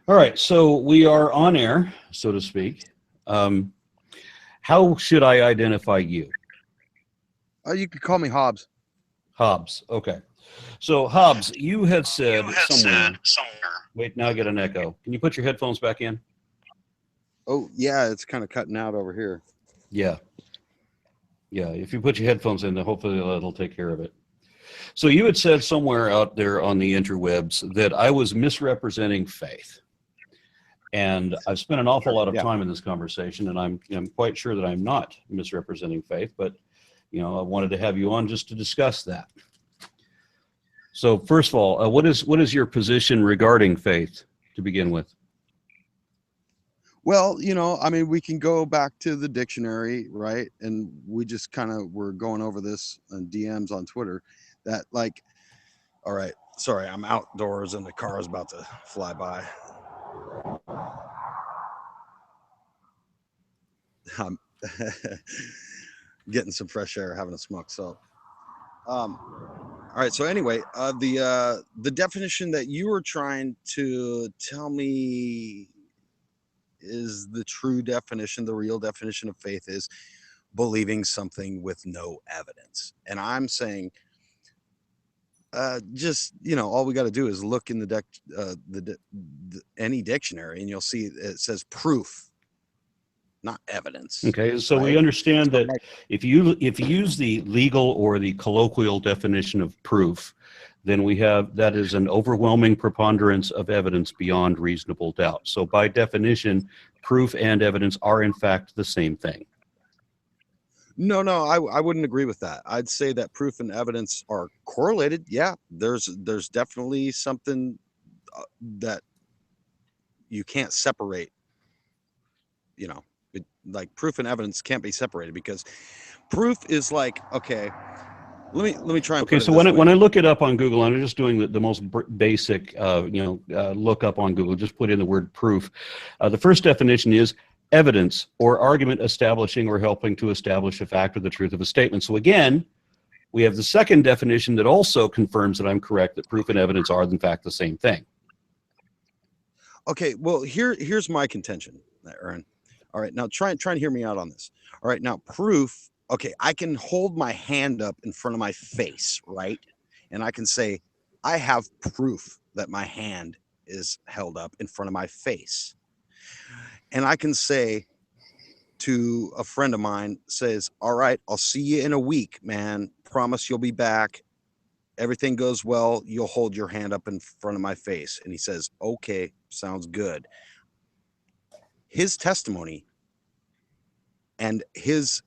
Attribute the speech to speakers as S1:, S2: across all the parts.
S1: All right, so we are on air, so to speak. How should I identify you?
S2: You could call me Hobbs.
S1: Hobbs. Okay. So Hobbs, you had said somewhere. Wait, now I get an echo. Can you put your headphones back in?
S2: Oh, yeah, it's kind of cutting out over here.
S1: Yeah. Yeah. If you put your headphones in, then hopefully that'll take care of it. So you had said somewhere out there on the interwebs that I was misrepresenting faith. And I've spent an awful lot of time in this conversation, and I'm quite sure that I'm not misrepresenting faith, but I wanted to have you on just to discuss that. So first of all, what is your position regarding faith to begin with?
S2: Well, I mean, we can go back to the dictionary, right? And we just kind of were going over this on DMs on Twitter that all right, sorry, I'm outdoors and the car is about to fly by. I'm getting some fresh air, having a smoke. So, all right. So anyway, the definition that you were trying to tell me is the true definition, the real definition of faith is believing something with no evidence. And I'm saying, just all we got to do is look in any dictionary, and you'll see it says proof, not evidence.
S1: Okay, so we understand that if you use the legal or the colloquial definition of proof, then we have that is an overwhelming preponderance of evidence beyond reasonable doubt. So by definition, proof and evidence are in fact the same thing.
S2: No, I wouldn't agree with that. I'd say that proof and evidence are correlated. Yeah, there's definitely something that you can't separate. Like proof and evidence can't be separated, because proof is like, okay, let me try and
S1: okay, so when I look it up on Google, and I'm just doing the most basic look up on Google, just put in the word proof. The first definition is evidence or argument establishing or helping to establish a fact or the truth of a statement. So again, we have the second definition that also confirms that I'm correct, that proof and evidence are in fact the same thing.
S2: Okay, well, here's my contention, Aaron. All right, now try and hear me out on this. All right, now proof, okay, I can hold my hand up in front of my face, right? And I can say, I have proof that my hand is held up in front of my face. And I can say to a friend of mine, says, all right, I'll see you in a week, man. Promise you'll be back. Everything goes well. You'll hold your hand up in front of my face. And he says, okay, sounds good. His testimony and his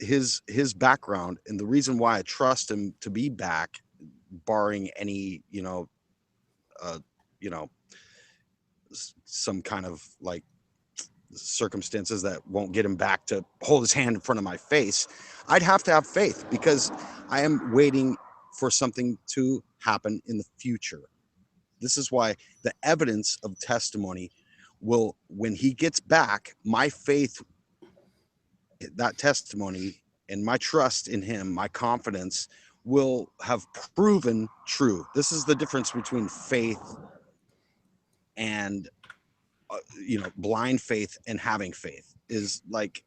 S2: background, and the reason why I trust him to be back, barring any, some kind of like circumstances that won't get him back to hold his hand in front of my face, I'd have to have faith, because I am waiting for something to happen in the future. This is why the evidence of testimony will, when he gets back, my faith, that testimony, and my trust in him, my confidence will have proven true. This is the difference between faith and blind faith and having faith, is like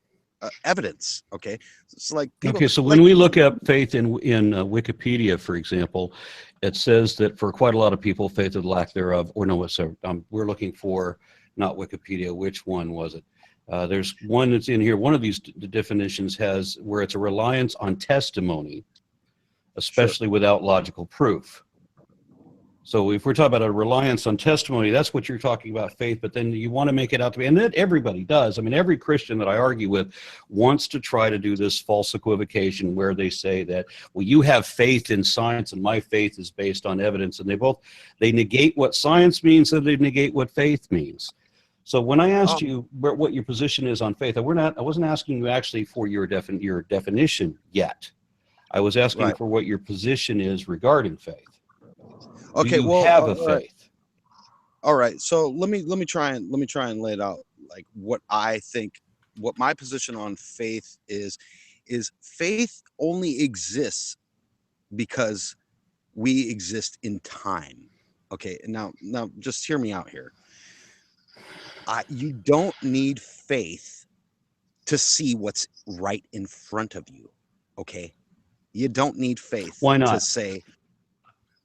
S2: evidence. Okay, it's like people,
S1: okay, so when we look up faith in Wikipedia, for example, it says that for quite a lot of people, faith is the lack thereof, or no, so we're looking for not Wikipedia. Which one was it? There's one that's in here. One of these definitions has where it's a reliance on testimony, especially without logical proof. So if we're talking about a reliance on testimony, that's what you're talking about, faith, but then you want to make it out to be, and that everybody does. I mean, every Christian that I argue with wants to try to do this false equivocation where they say that, well, you have faith in science and my faith is based on evidence, and they negate what science means and they negate what faith means. So when I asked you what your position is on faith, I wasn't asking you actually for your definition yet. I was asking for what your position is regarding faith.
S2: Okay,
S1: do you have a faith?
S2: All right, so let me try and lay it out, like what I think, what my position on faith is faith only exists because we exist in time. Okay, and now just hear me out here. You don't need faith to see what's right in front of you. Okay. You don't need faith
S1: Why
S2: to
S1: not?
S2: say,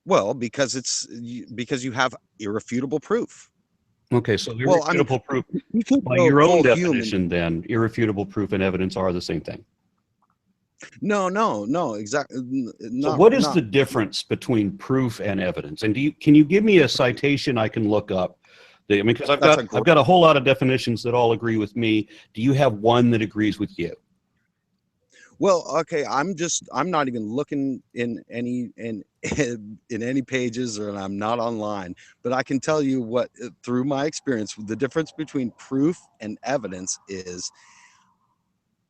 S2: well, because you have irrefutable proof.
S1: Okay, so
S2: Well, I mean,
S1: irrefutable proof,
S2: you could
S1: by
S2: go
S1: your own
S2: full human.
S1: definition, then irrefutable proof and evidence are the same thing.
S2: No, exactly.
S1: So
S2: Not,
S1: what is
S2: not.
S1: the difference between proof and evidence? And can you give me a citation I can look up? I mean, because I've got a whole lot of definitions that all agree with me. Do you have one that agrees with you?
S2: Well, okay, I'm not even looking in any in any pages, or I'm not online, but I can tell you what, through my experience, the difference between proof and evidence is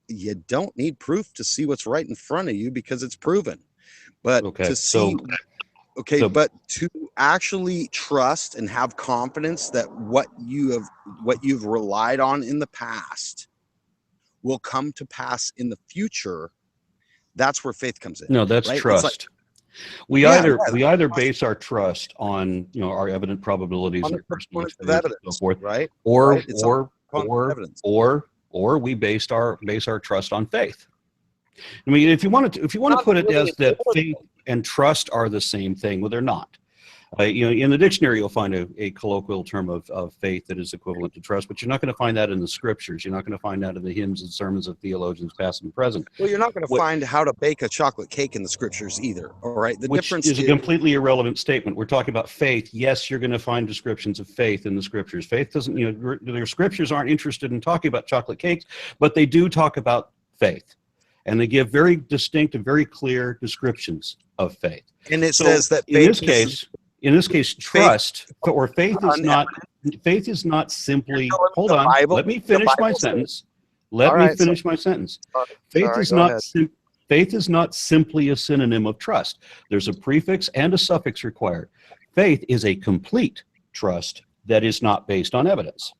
S2: you don't need proof to see what's right in front of you because it's proven. But
S1: Okay,
S2: to see,
S1: so
S2: but to actually trust and have confidence that what you've relied on in the past will come to pass in the future, that's where faith comes in.
S1: no, that's
S2: right?
S1: trust.
S2: It's like,
S1: we
S2: yeah,
S1: either base our trust on our evident probabilities
S2: on
S1: and
S2: the
S1: our personal
S2: components of
S1: experience and so
S2: evidence,
S1: forth,
S2: right?
S1: or
S2: Right? It's on evidence.
S1: or we base our trust on faith. I mean, if you want to put it as that faith and trust are the same thing, well, they're not. In the dictionary, you'll find a colloquial term of faith that is equivalent to trust, but you're not going to find that in the scriptures. You're not going to find that in the hymns and sermons of theologians past and present.
S2: Well, you're not going to find how to bake a chocolate cake in the scriptures either. All right. The difference
S1: is a completely irrelevant statement. We're talking about faith. Yes, you're going to find descriptions of faith in the scriptures. Faith doesn't, their scriptures aren't interested in talking about chocolate cakes, but they do talk about faith. And they give very distinct and very clear descriptions of faith.
S2: And it says that
S1: in this case, trust or faith is not simply, hold on, let me finish my sentence. Faith is not simply a synonym of trust. There's a prefix and a suffix required. Faith is a complete trust that is not based on evidence.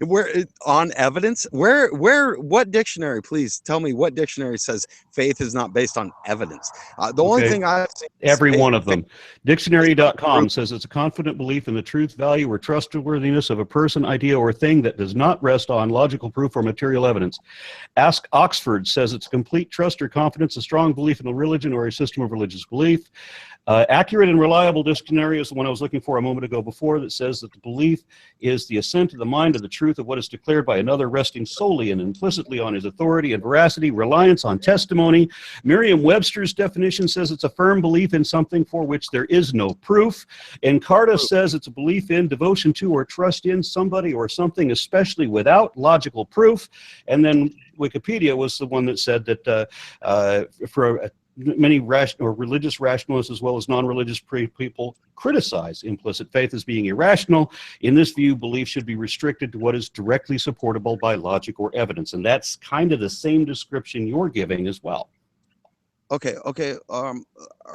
S2: Where on evidence? What dictionary, please tell me what dictionary says faith is not based on evidence? Only thing I've seen,
S1: every one of them. Dictionary.com says it's a confident belief in the truth, value, or trustworthiness of a person, idea, or thing that does not rest on logical proof or material evidence. Ask Oxford says it's complete trust or confidence, a strong belief in a religion or a system of religious belief. Accurate and reliable dictionary is the one I was looking for a moment ago before, that says that the belief is the assent of the mind of the truth of what is declared by another, resting solely and implicitly on his authority and veracity, reliance on testimony. Merriam-Webster's definition says it's a firm belief in something for which there is no proof. Encarta says it's a belief in, devotion to, or trust in somebody or something, especially without logical proof. And then Wikipedia was the one that said that many religious rationalists as well as non-religious people criticize implicit faith as being irrational. In this view, belief should be restricted to what is directly supportable by logic or evidence. And that's kind of the same description you're giving as well.
S2: Okay. All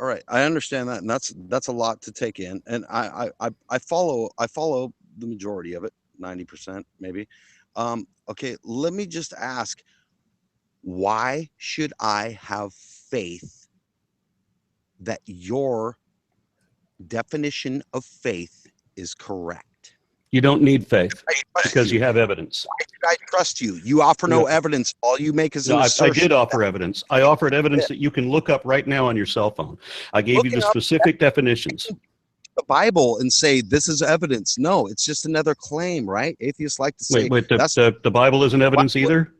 S2: right. I understand that. And that's a lot to take in. And I follow the majority of it, 90% maybe. Okay. Let me just ask, why should I have faith that your definition of faith is correct?
S1: You don't need faith because you have evidence.
S2: Why should I trust you? You offer no evidence. All you make is an assertion.
S1: I did offer evidence. I offered evidence that you can look up right now on your cell phone. I gave you the specific definitions.
S2: The Bible and say this is evidence. No, it's just another claim, right? Atheists like to say
S1: the Bible isn't evidence either.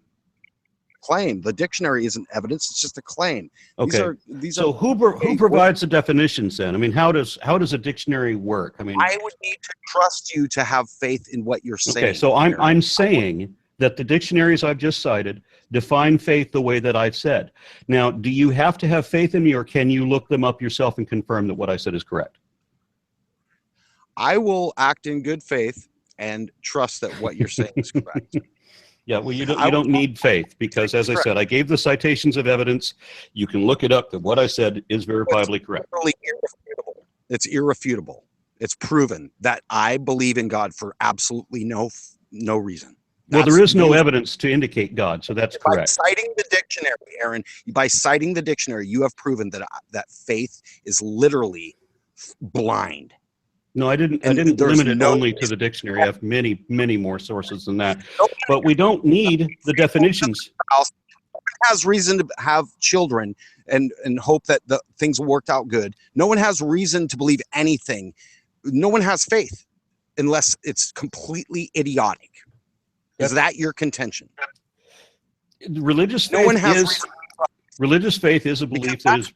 S2: Claim. The dictionary isn't evidence. It's just a claim.
S1: Okay. So who provides the definitions then? I mean, how does a dictionary work? I mean,
S2: I would need to trust you to have faith in what you're saying.
S1: Okay. So I'm saying that the dictionaries I've just cited define faith the way that I've said. Now, do you have to have faith in me, or can you look them up yourself and confirm that what I said is correct?
S2: I will act in good faith and trust that what you're saying is correct.
S1: Yeah, well, you don't need faith because, as I said, I gave the citations of evidence. You can look it up that what I said is verifiably correct.
S2: It's irrefutable. It's proven that I believe in God for absolutely no reason.
S1: Well, there is no evidence to indicate God, so that's correct.
S2: By citing the dictionary, Aaron, by citing the dictionary, you have proven that faith is literally blind.
S1: No, I didn't
S2: And there's
S1: limit it
S2: no
S1: only to the dictionary. I have many, many more sources than that. But we don't need the definitions.
S2: has reason to have children and hope that the things will work out good. No one has reason to believe anything. No one has faith unless it's completely idiotic. Is that your contention?
S1: Religious
S2: No
S1: faith
S2: one has
S1: is religious faith is a belief that is.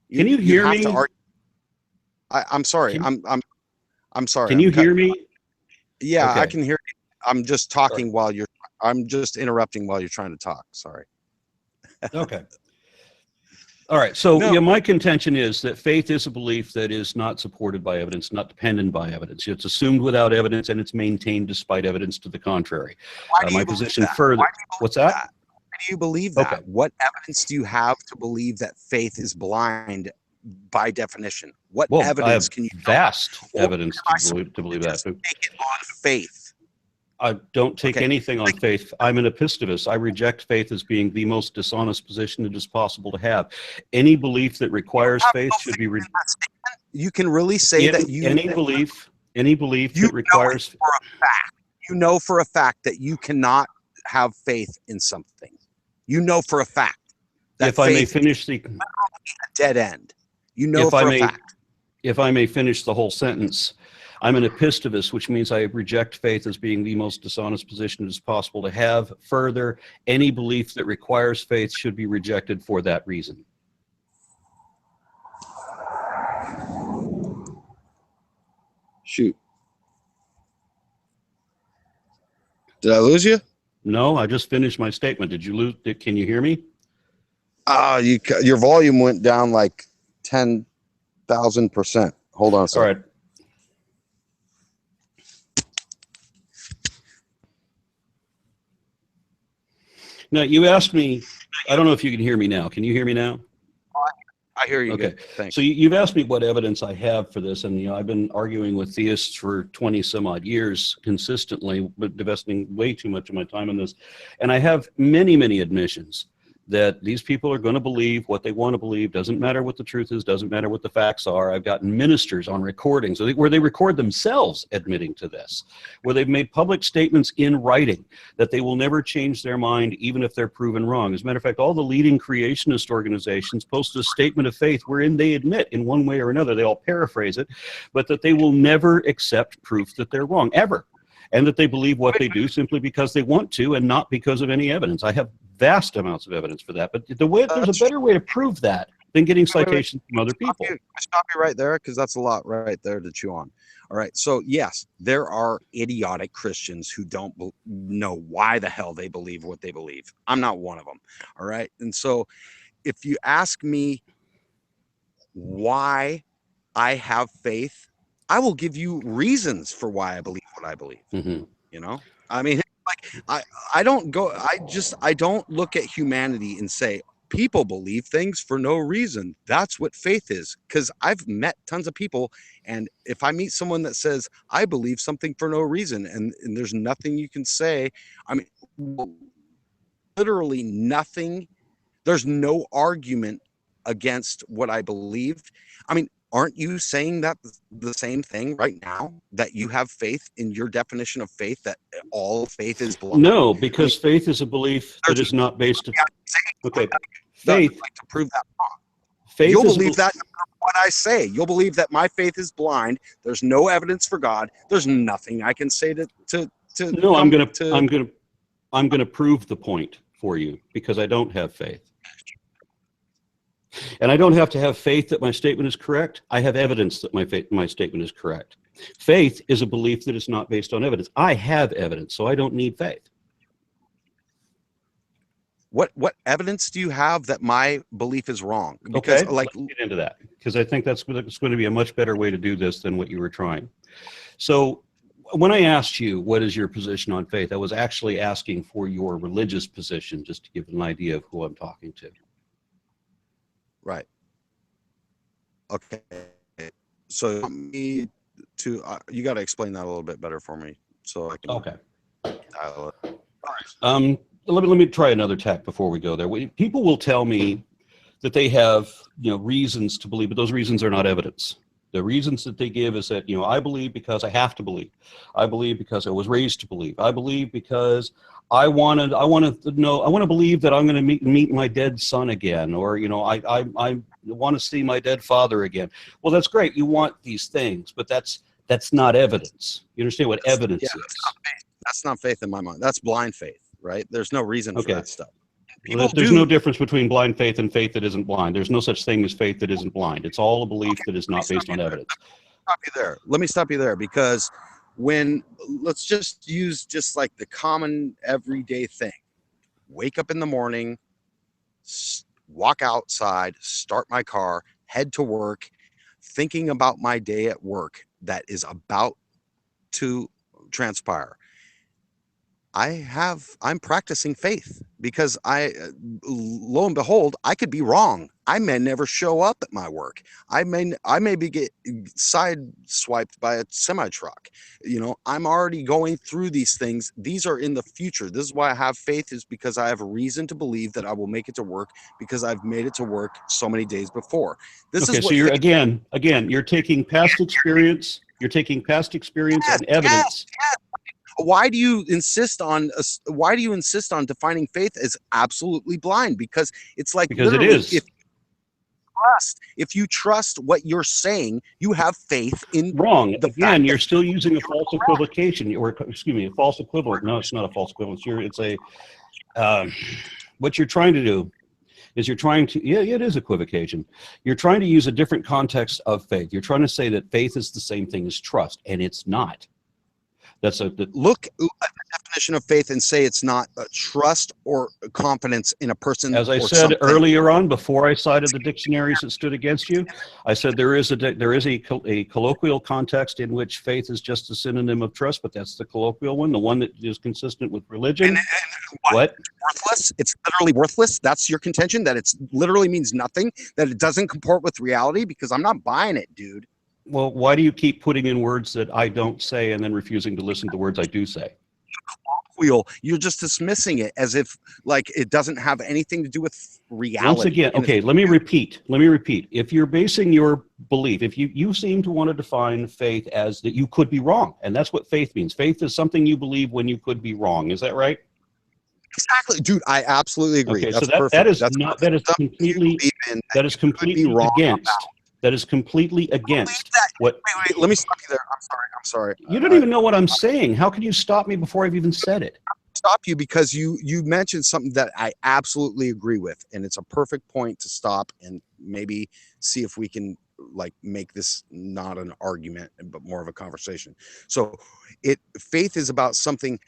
S2: You,
S1: Can you hear
S2: have
S1: me?
S2: to argue. I'm sorry. I'm sorry.
S1: Can you hear me?
S2: Yeah,
S1: Okay.
S2: I can hear you. I'm just talking while you're. I'm just interrupting while you're trying to talk. Sorry.
S1: Okay. All right. So
S2: No.
S1: yeah, my contention is that faith is a belief that is not supported by evidence, not dependent by evidence. It's assumed without evidence, and it's maintained despite evidence to the contrary.
S2: Why do
S1: My
S2: you believe
S1: position
S2: that?
S1: further.
S2: Why do you believe
S1: What's that?
S2: Why do you believe that?
S1: Okay.
S2: What evidence do you have to believe that faith is blind by definition? What
S1: Well, I
S2: evidence
S1: have
S2: can you
S1: vast
S2: Or
S1: evidence
S2: am I
S1: to believe that.
S2: just take it on faith?
S1: I don't take
S2: Okay.
S1: anything on faith. I'm an epistovist. I reject faith as being the most dishonest position it is possible to have. Any belief that requires faith should be
S2: You can really say that you
S1: any belief that requires
S2: for a fact. You know for a fact that you cannot have faith in something. You know for a fact that
S1: if I may
S2: faith
S1: finish the
S2: is a dead end. You know
S1: if I
S2: for a
S1: may
S2: fact.
S1: if I may finish the whole sentence. I'm an epistovist, which means I reject faith as being the most dishonest position it is possible to have. Further, any belief that requires faith should be rejected for that reason.
S2: Shoot. Did I lose you?
S1: No, I just finished my statement. Did you lose? Can you hear me?
S2: Your volume went down like 10,000%. Hold on a second.
S1: All right. Now, you asked me, I don't know if you can hear me now. Can you hear me now?
S2: I hear you.
S1: Okay.
S2: Good. Thanks.
S1: So you've asked me what evidence I have for this, and I've been arguing with theists for 20 some odd years consistently, but investing way too much of my time in this. And I have many, many admissions that these people are going to believe what they want to believe. Doesn't matter what the truth is, doesn't matter what the facts are. I've gotten ministers on recordings where they record themselves admitting to this, where they've made public statements in writing that they will never change their mind even if they're proven wrong. As a matter of fact, all the leading creationist organizations posted a statement of faith wherein they admit in one way or another, they all paraphrase it, but that they will never accept proof that they're wrong, ever. And that they believe what they do simply because they want to and not because of any evidence. I have vast amounts of evidence for that, but there's a better way to prove that than getting citations from other people.
S2: Stop you right there, because that's a lot right there to chew on. All right, so yes, there are idiotic Christians who don't know why the hell they believe what they believe. I'm not one of them. All right, and so if you ask me why I have faith, I will give you reasons for why I believe what I believe.
S1: Mm-hmm.
S2: You know, I mean, like I don't look at humanity and say people believe things for no reason. That's what faith is. Because I've met tons of people, and if I meet someone that says I believe something for no reason, and there's nothing you can say, I mean, literally nothing. There's no argument against what I believed. I mean, aren't you saying that the same thing right now, that you have faith in your definition of faith, that all faith is blind?
S1: No, because faith is a belief that is not based on. Okay, faith.
S2: Like to prove that wrong.
S1: Faith
S2: You'll
S1: is
S2: believe that no matter what I say. You'll believe that my faith is blind. There's no evidence for God. There's nothing I can say to.
S1: No, I'm gonna prove the point for you, because I don't have faith. And I don't have to have faith that my statement is correct. I have evidence that my statement is correct. Faith is a belief that is not based on evidence. I have evidence, so I don't need faith.
S2: What evidence do you have that my belief is wrong? Because
S1: okay, let's get into that, because I think it's going to be a much better way to do this than what you were trying. So when I asked you what is your position on faith, I was actually asking for your religious position, just to give an idea of who I'm talking to.
S2: Right. Okay. So you got to explain that a little bit better for me, so I can.
S1: Okay.
S2: Dial it.
S1: Let me try another tack before we go there. People will tell me that they have reasons to believe, but those reasons are not evidence. The reasons that they give is that, I believe because I have to believe. I believe because I was raised to believe. I believe because I want to believe that I'm going to meet my dead son again, or, I want to see my dead father again. Well, that's great. You want these things, but that's not evidence. You understand what evidence is?
S2: That's not faith in my mind. That's blind faith, right? There's no reason for that stuff.
S1: There's no difference between blind faith and faith that isn't blind. There's no such thing as faith that isn't blind. It's all a belief that is not based on evidence.
S2: Let me stop you there, because let's just use just like the common everyday thing. Wake up in the morning, walk outside, start my car, head to work, thinking about my day at work that is about to transpire. I'm practicing faith, because lo and behold, I could be wrong. I may never show up at my work. I may get sideswiped by a semi truck. I'm already going through these things. These are in the future. This is why I have faith, is because I have a reason to believe that I will make it to work, because I've made it to work so many days before.
S1: So you're you're taking past experience. You're taking past experience and evidence.
S2: Yes. Why do you insist on defining faith as absolutely blind? Because it's like,
S1: because it is.
S2: If you trust what you're saying, you have faith in
S1: wrong. Again, you're still using a false equivocation, or excuse me, a false equivalent. No, it's not a false equivalent. It's what you're trying to do is it is equivocation. You're trying to use a different context of faith. You're trying to say that faith is the same thing as trust, and it's not.
S2: Look at the definition of faith and say it's not a trust or confidence in a person.
S1: As I said earlier on, before I cited the dictionaries that stood against you, I said there is a colloquial context in which faith is just a synonym of trust, but that's the colloquial one, the one that is consistent with religion.
S2: And what? Worthless? It's literally worthless? That's your contention, that it's literally means nothing, that it doesn't comport with reality? Because I'm not buying it, dude.
S1: Well, why do you keep putting in words that I don't say and then refusing to listen to words I do say?
S2: You're just dismissing it as if like it doesn't have anything to do with reality.
S1: Once again, okay, let me repeat. If you're basing your belief, if you seem to want to define faith as that you could be wrong, and that's what faith means. Faith is something you believe when you could be wrong. Is that right?
S2: Exactly, dude. I absolutely agree.
S1: Okay,
S2: that's
S1: so
S2: perfect.
S1: that is completely against. That is completely against what.
S2: Wait, let me stop you there. I'm sorry.
S1: You don't even know what I'm saying. How can you stop me before I've even said it?
S2: Stop you because you mentioned something that I absolutely agree with, and it's a perfect point to stop and maybe see if we can like make this not an argument but more of a conversation. So faith is about something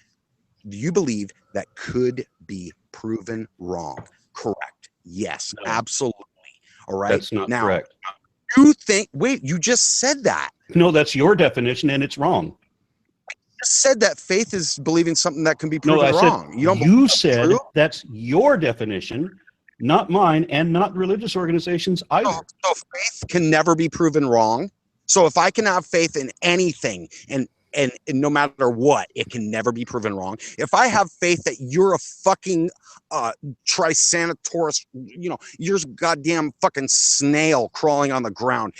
S2: you believe that could be proven wrong. Correct. Yes, no. Absolutely. All right.
S1: That's not correct.
S2: You just said that.
S1: No, that's your definition and it's wrong.
S2: You just said that faith is believing something that can be proven wrong.
S1: You said that's your definition, not mine and not religious organizations either.
S2: So faith can never be proven wrong. So if I can have faith in anything and no matter what, it can never be proven wrong. If I have faith that you're a fucking Triceratops, you're a goddamn fucking snail crawling on the ground,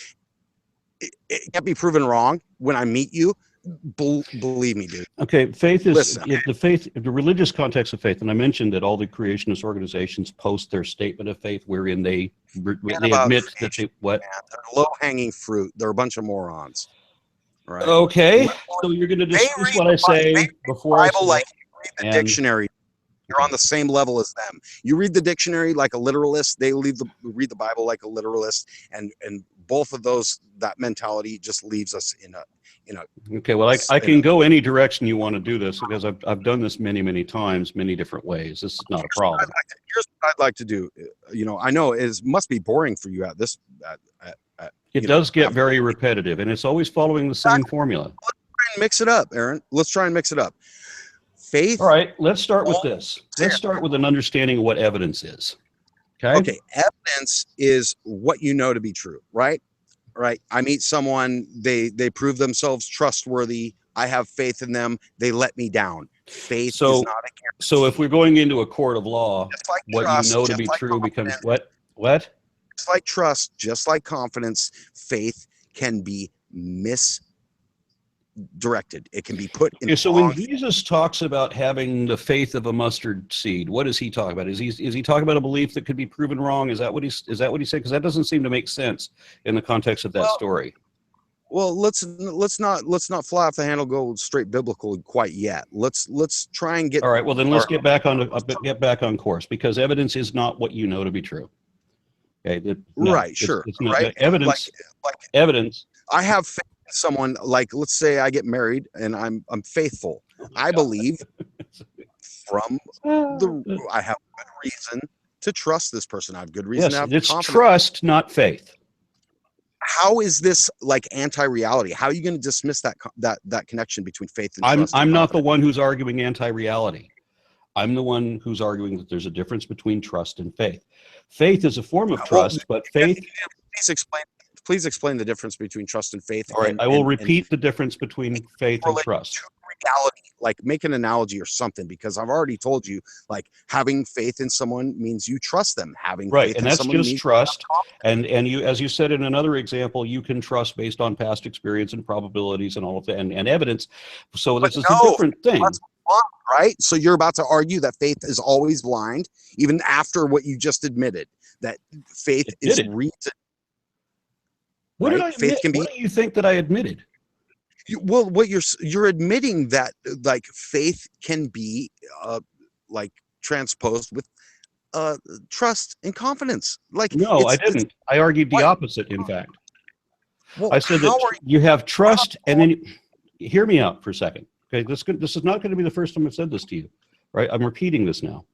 S2: it can't be proven wrong when I meet you. Believe me, dude.
S1: Okay, faith is the religious context of faith, and I mentioned that all the creationist organizations post their statement of faith, wherein they admit that they're
S2: low-hanging fruit. They're a bunch of morons. Right.
S1: Okay, so you're going to dismiss what I say before I say
S2: like read the dictionary. You're on the same level as them. You read the dictionary like a literalist. They read the Bible like a literalist, and both of that mentality just leaves us in a.
S1: Okay, well, I can go any direction you want to do this because I've done this many times, many different ways. This is not a problem.
S2: Here's what I'd like to do. I know it must be boring for you at this.
S1: It does get very repetitive, and it's always following the same formula.
S2: Let's try and mix it up, Aaron. Let's try and mix it up. Faith.
S1: All right, let's start with this. Let's start with an understanding of what evidence is. Okay,
S2: evidence is what you know to be true, right? Right. I meet someone, they prove themselves trustworthy. I have faith in them. They let me down. Faith is not a guarantee.
S1: So if we're going into a court of law, what you know to be true becomes what?
S2: Just like trust, just like confidence, faith can be misdirected. It can be put in.
S1: Okay, so when Jesus talks about having the faith of a mustard seed, what does he talk about? Is he talking about a belief that could be proven wrong? Is that what he said? Because that doesn't seem to make sense in the context of that story.
S2: Well, let's not fly off the handle, go straight biblical quite yet. Let's try and get.
S1: All right. Well, then let's get back on course, because evidence is not what you know to be true. Okay.
S2: Right. Sure.
S1: It's not,
S2: right.
S1: Evidence.
S2: Like
S1: evidence.
S2: I have faith in someone. Like, let's say I get married and I'm faithful. I believe from I have good reason to trust this person. I have good reason to have
S1: it's
S2: confidence.
S1: Trust, not faith.
S2: How is this like anti-reality? How are you going to dismiss that connection between faith and trust?
S1: I'm not the one who's arguing anti-reality. I'm the one who's arguing that there's a difference between trust and faith. Faith is a form of trust, but faith.
S2: Please explain the difference between trust and faith.
S1: All right, I will repeat the difference between faith and trust.
S2: Reality, like make an analogy or something, because I've already told you, like having faith in someone means you trust them. Having faith
S1: and
S2: in
S1: that's
S2: someone
S1: just
S2: means
S1: trust. And you, as you said in another example, you can trust based on past experience and probabilities and all of that and evidence. So this is a different thing.
S2: Right? So you're about to argue that faith is always blind, even after what you just admitted, that faith is reason.
S1: What did I admit? Faith can be. What do you think that I admitted?
S2: Well, what you're admitting that like faith can be like transposed with trust and confidence. Like
S1: no, I didn't. I argued the opposite. In fact, I said that you have trust, and then hear me out for a second. Okay, this is not going to be the first time I've said this to you, right? I'm repeating this now.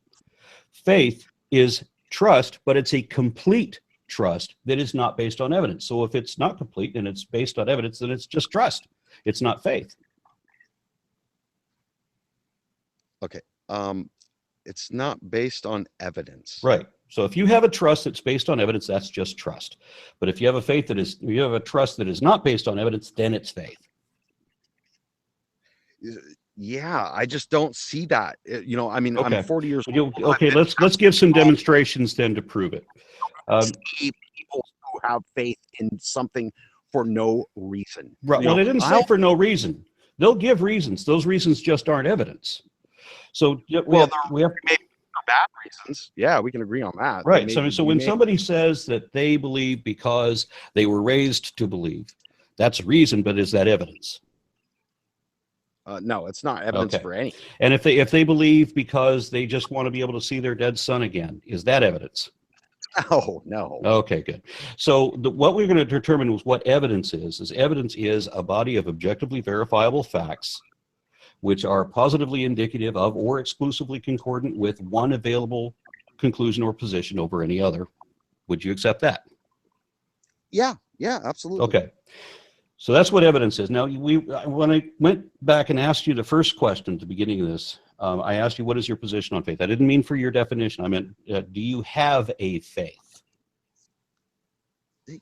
S1: Faith is trust, but it's a complete trust that is not based on evidence. So if it's not complete and it's based on evidence, then it's just trust. It's not faith.
S2: Okay. It's not based on evidence.
S1: Right. So if you have a trust that's based on evidence, that's just trust. But if you have a faith that is, you have a trust that is not based on evidence, then it's faith.
S2: Yeah, I just don't see that. You know, I mean, okay. I'm 40 years old.
S1: Okay, let's give some demonstrations then to prove it.
S2: People who have faith in something for no reason.
S1: Right. Well, they didn't say for no reason. They'll give reasons. Those reasons just aren't evidence. So we have
S2: maybe bad reasons. Yeah, we can agree on that.
S1: Right. So when somebody says that they believe because they were raised to believe, that's reason, but is that evidence?
S2: No, it's not evidence for any.
S1: And if they believe because they just want to be able to see their dead son again, is that evidence?
S2: Oh, no.
S1: Okay, good. So what we're going to determine is what evidence is evidence is a body of objectively verifiable facts which are positively indicative of or exclusively concordant with one available conclusion or position over any other. Would you accept that?
S2: Yeah, absolutely.
S1: Okay. So that's what evidence is. Now, when I went back and asked you the first question at the beginning of this, I asked you, what is your position on faith? I didn't mean for your definition. I meant, do you have a faith?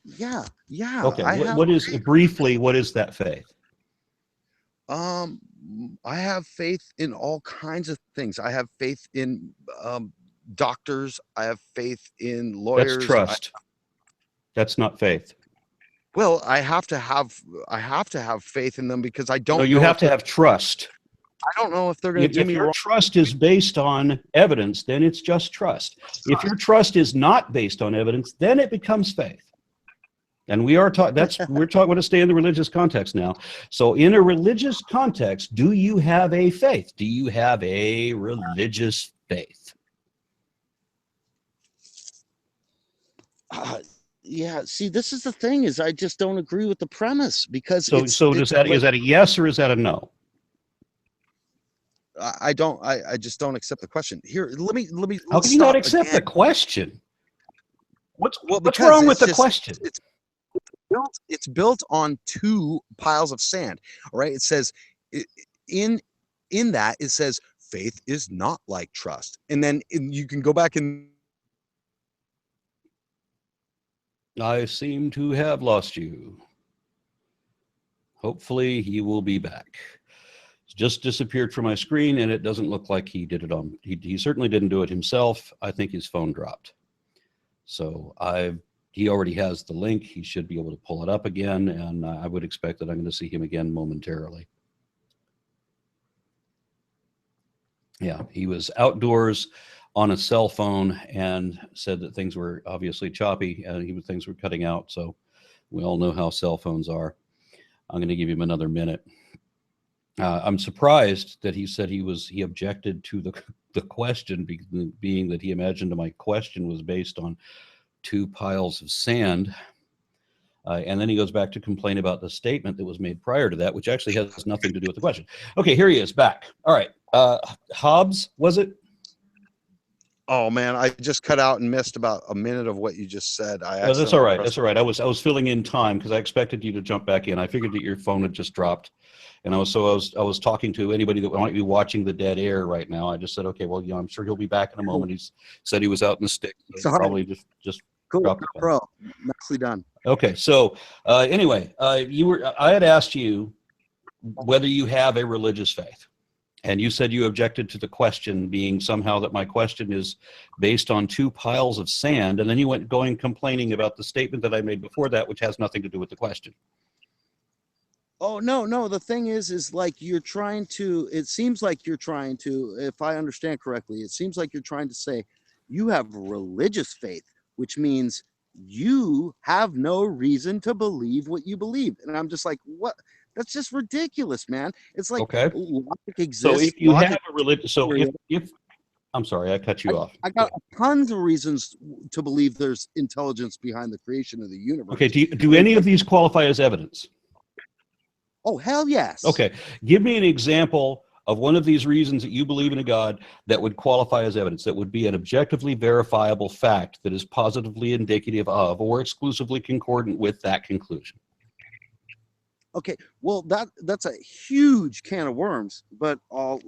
S2: Yeah.
S1: Okay. What is that faith?
S2: I have faith in all kinds of things. I have faith in doctors. I have faith in lawyers.
S1: That's trust. That's not faith.
S2: Well, I have to have faith in them because I don't.
S1: No, you have to have trust.
S2: I don't know if they're going to do me wrong.
S1: If your trust is based on evidence, then it's just trust. If your trust is not based on evidence, then it becomes faith. And we're talking about to stay in the religious context now. So in a religious context, do you have a faith? Do you have a religious faith?
S2: Yeah, see, this is the thing is I just don't agree with the premise because
S1: so is that a yes or is that a no?
S2: I just don't accept the question. Here, let me
S1: How can you not accept the question? What's wrong with the question?
S2: It's built on two piles of sand, right? It says in that it says faith is not like trust. And then you can go back and
S1: I seem to have lost you. Hopefully he will be back. He's just disappeared from my screen and it doesn't look like he did it on, he certainly didn't do it himself. I think his phone dropped. So he already has the link. He should be able to pull it up again, and I would expect that I'm going to see him again momentarily. Yeah, he was outdoors on a cell phone and said that things were obviously choppy and things were cutting out. So we all know how cell phones are. I'm going to give him another minute. I'm surprised that he said he objected to the question, being that he imagined my question was based on 2 piles of sand. And then he goes back to complain about the statement that was made prior to that, which actually has nothing to do with the question. Okay, here he is back. All right. Hobbs, was it?
S2: Oh man, I just cut out and missed about a minute of what you just said.
S1: That's all right. That's all right. I was filling in time because I expected you to jump back in. I figured that your phone had just dropped, and I was talking to anybody that might be watching the dead air right now. I just said, okay, well, I'm sure he'll be back in a moment. He said he was out in the sticks. So probably just
S2: cool, bro. Nicely done.
S1: Okay, so anyway, I had asked you whether you have a religious faith. And you said you objected to the question being somehow that my question is based on 2 piles of sand. And then you went complaining about the statement that I made before that, which has nothing to do with the question.
S2: Oh, no. The thing is like you're trying to, it seems like you're trying to, if I understand correctly, it seems like you're trying to say you have religious faith, which means you have no reason to believe what you believe. And I'm just like, what? That's just ridiculous, man. It's like logic exists.
S1: So if you have a religion, so if I'm sorry, I cut you off.
S2: I got tons of reasons to believe there's intelligence behind the creation of the universe.
S1: Okay, do any of these qualify as evidence?
S2: Oh, hell yes.
S1: Okay, give me an example of one of these reasons that you believe in a God that would qualify as evidence, that would be an objectively verifiable fact that is positively indicative of or exclusively concordant with that conclusion.
S2: Okay, well, that's a huge can of worms, but I'll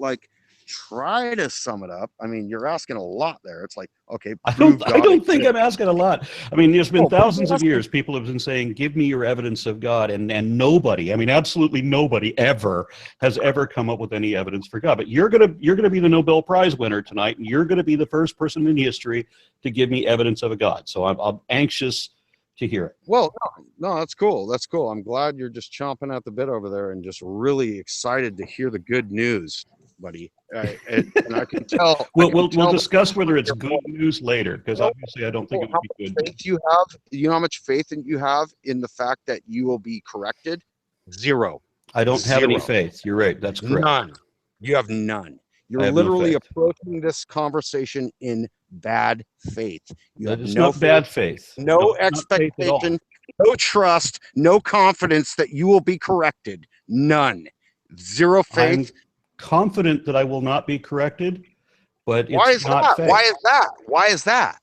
S2: try to sum it up. I mean, you're asking a lot there. It's like, okay,
S1: I don't think I'm asking a lot. I mean, there's been thousands of years people have been saying, give me your evidence of God, and nobody, I mean, absolutely nobody has ever come up with any evidence for God. But you're gonna be the Nobel Prize winner tonight, and you're gonna be the first person in history to give me evidence of a God. So I'm anxious to hear it.
S2: Well, no, that's cool. That's cool. I'm glad you're just chomping at the bit over there and just really excited to hear the good news, buddy. And I can tell.
S1: We'll discuss whether it's good news later, because obviously I don't think it would be good.
S2: Faith you have, you know how much faith you have in the fact that you will be corrected? 0.
S1: I don't have any faith. You're right. That's correct.
S2: None. You have none. You're literally approaching this conversation in bad faith.
S1: That is not bad faith.
S2: No expectation, no trust, no confidence that you will be corrected. None. 0 faith.
S1: I'm confident that I will not be corrected, but
S2: why is that? Why is that? Why is that?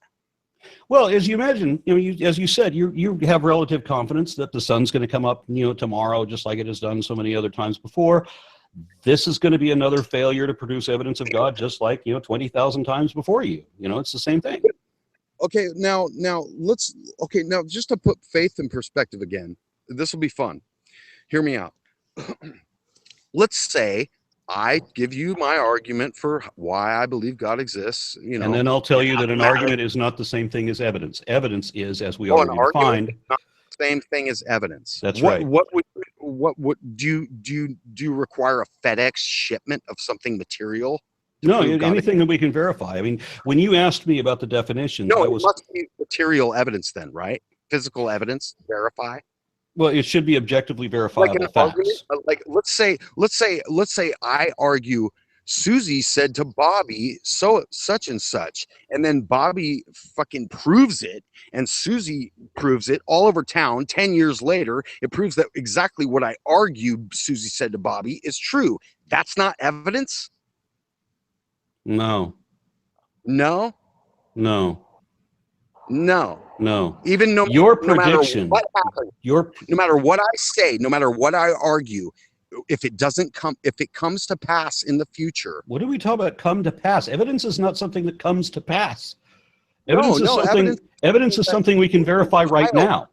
S1: Well, as you imagine, as you said, you have relative confidence that the sun's going to come up, tomorrow, just like it has done so many other times before. This is going to be another failure to produce evidence of God, just like 20,000 times before you. It's the same thing. Okay, now just to put faith in perspective again, this will be fun. Hear me out. Let's say I give you my argument for why I believe God exists. And then I'll tell you that an argument is not the same thing as evidence. Evidence is, as we already defined, same thing as evidence. That's right. What would do you require a FedEx shipment of something material? No, anything that we can verify. I mean, when you asked me about the definitions, it must be material evidence then, right? Physical evidence, verify. Well, it should be objectively verifiable facts. Let's say I argue Susie said to Bobby such and such, and then Bobby fucking proves it, and Susie proves it all over town. 10 years later, it proves that exactly what I argued Susie said to Bobby is true. That's not evidence? No. No? No. No. No. Even no, your prediction, no matter what happens, no matter what I say, no matter what I argue, if it comes to pass in the future. What are we talking about? Come to pass? Evidence is not something that comes to pass. Evidence is something we can verify right now.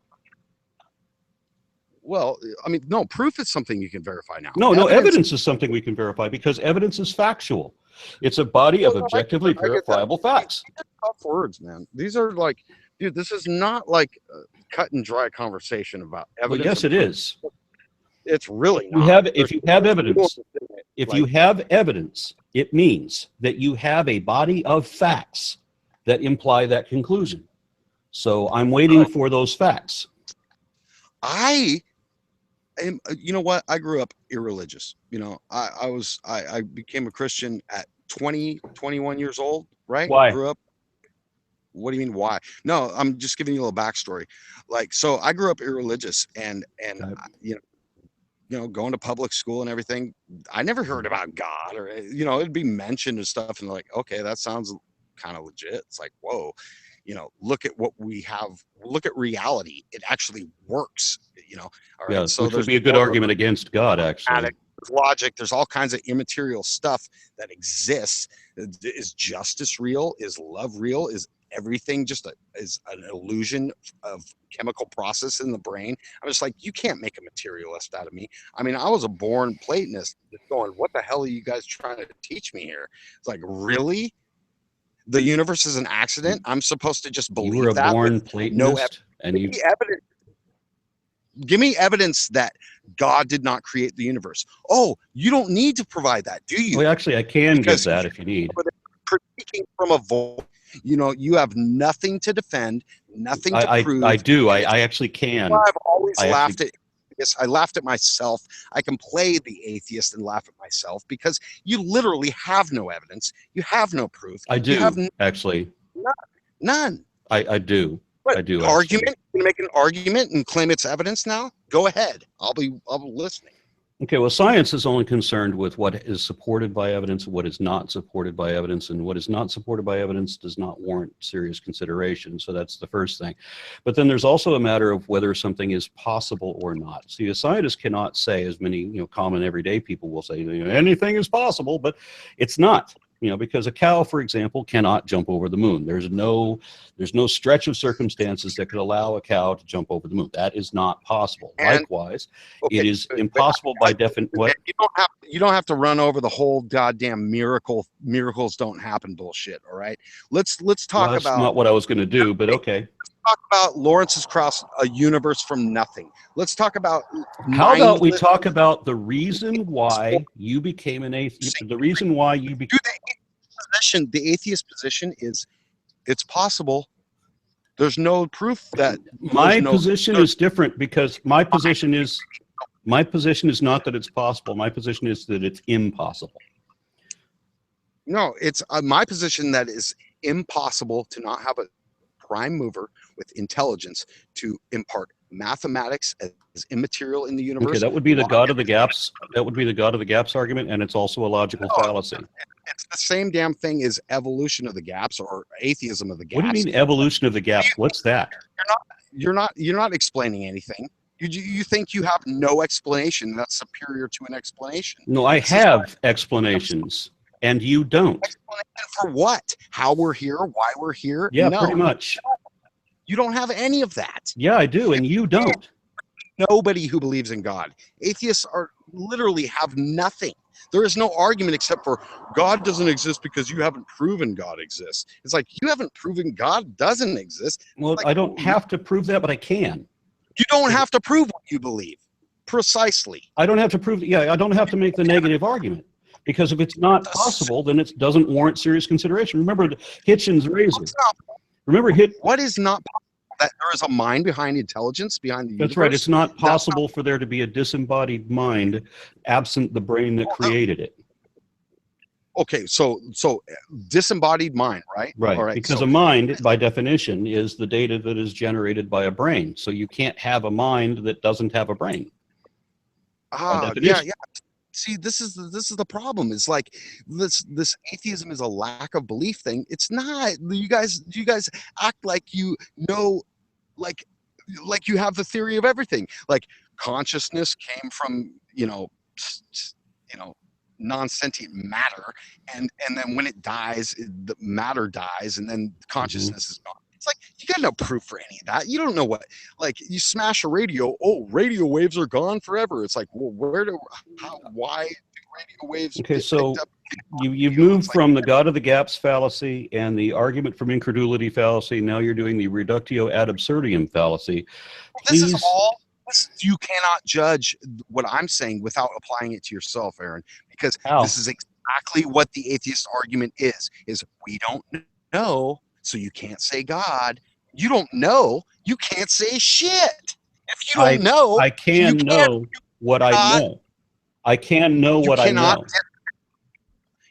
S1: Well, I mean, no, proof is something you can verify now. No, evidence is something we can verify because evidence is factual. It's a body of objectively verifiable facts. Tough words, man. These are like
S2: dude, this is not like a cut and dry conversation about
S1: Well,
S2: evidence.
S1: yes, it is.
S2: It's really
S1: You
S2: not.
S1: have, if you have evidence, if
S2: Like,
S1: you have evidence, it means that you have a body of facts that imply that conclusion. So I'm waiting for those facts.
S2: I am, you know what? I grew up irreligious. You know, I became a Christian at 20, 21 years old, right?
S1: Why?
S2: Grew up. What do you mean why? No, I'm just giving you a little backstory. Like, so I grew up irreligious and
S1: Okay.
S2: you know, going to public school and everything. I never heard about God or, you know, it'd be mentioned and stuff. And like, okay, that sounds kind of legit. It's like, whoa, you know, look at what we have. Look at reality. It actually works, you know. All right.
S1: Yeah,
S2: So
S1: which would
S2: there's
S1: be a good
S2: more
S1: argument against God, actually.
S2: there's logic. There's all kinds of immaterial stuff that exists. Is justice real? Is love real? Is everything just is an illusion of chemical process in the brain? I'm just like, you can't make a materialist out of me. I mean, I was a born Platonist going, what the hell are you guys trying to teach me here? It's like, really? The universe is an accident? I'm supposed to just
S1: You
S2: believe
S1: were a
S2: that
S1: born
S2: with no
S1: Platonist, and you.
S2: evidence? Give me evidence that God did not create the universe. Oh, you don't need to provide that, do you?
S1: Well, actually, I can give
S2: Because
S1: that if you need.
S2: critiquing from a voice, you know, you have nothing to defend, nothing to prove.
S1: I do. I actually can.
S2: I've always
S1: I
S2: laughed at this. I laughed at myself. I can play the atheist and laugh at myself because you literally have no evidence. You have no proof.
S1: I
S2: You have
S1: do, actually.
S2: none.
S1: I do.
S2: What,
S1: I do.
S2: argument?
S1: Actually.
S2: You make an argument and claim it's evidence now? Go ahead. I'll be listening.
S1: Okay, well, science is only concerned with what is supported by evidence, what is not supported by evidence, and what is not supported by evidence does not warrant serious consideration. So that's the first thing. But then there's also a matter of whether something is possible or not. See, a scientist cannot say, as many common everyday people will say, anything is possible, but it's not. Because a cow, for example, cannot jump over the moon. There's no stretch of circumstances that could allow a cow to jump over the moon. That is not possible.
S2: And,
S1: likewise,
S2: okay,
S1: it is impossible by definition. What?
S2: You don't have to run over the whole goddamn miracles don't happen bullshit. All right, let's talk
S1: That's
S2: about.
S1: not what I was going to do, but okay.
S2: Let's talk about Lawrence's cross, a universe from nothing. Let's talk about.
S1: How about we talk about the reason why you became an atheist? The reason why you became.
S2: The atheist position is, it's possible. There's no proof that.
S1: My position is different because my position is not that it's possible. My position is that it's impossible.
S2: No, it's my position that is impossible to not have a prime mover with intelligence to impart mathematics as immaterial in the universe.
S1: Okay, that would be the God of the gaps. That would be the God of the gaps argument, and it's also a logical fallacy.
S2: It's the same damn thing as evolution of the gaps or atheism of the gaps.
S1: What do you mean evolution of the gaps? What's that?
S2: You're not explaining anything. You think you have no explanation that's superior to an explanation.
S1: No, I have explanations, and you don't.
S2: Explanation for what? How we're here? Why we're here?
S1: Yeah,
S2: no,
S1: pretty much.
S2: You don't have any of that.
S1: Yeah, I do, and you don't.
S2: Nobody who believes in God. Atheists are literally have nothing. There is no argument except for God doesn't exist because you haven't proven God exists. It's like, you haven't proven God doesn't exist.
S1: Well,
S2: like,
S1: I don't have to prove that, but I can.
S2: You don't have to prove what you believe. Precisely.
S1: I don't have to prove. Yeah, I don't have to make the negative argument. Because if it's not possible, then it doesn't warrant serious consideration. Remember Hitchens' razor. What
S2: is not possible? That there is a mind behind intelligence, behind the universe?
S1: That's right. It's not possible for there to be a disembodied mind absent the brain that created it.
S2: Okay, so disembodied mind, right?
S1: Right.
S2: All right,
S1: because a mind, by definition, is the data that is generated by a brain. So you can't have a mind that doesn't have a brain.
S2: Yeah. See, this is the problem. It's like this atheism is a lack of belief thing. It's not. You guys act like you know, like you have the theory of everything. Like consciousness came from non-sentient matter, and then when it dies, the matter dies, and then consciousness is gone. It's like, you got no proof for any of that. You don't know what, like, you smash a radio, oh, radio waves are gone forever. It's like, well, why do radio waves
S1: okay, so
S2: picked up
S1: you've moved from the God of the gaps fallacy and the argument from incredulity fallacy. Now you're doing the reductio ad absurdum fallacy. Please.
S2: This is all. You cannot judge what I'm saying without applying it to yourself, Aaron, because this is exactly what the atheist argument is we don't know, so you can't say God. You don't know, you can't say shit. If you don't know,
S1: I can know what I know. I can know what I know.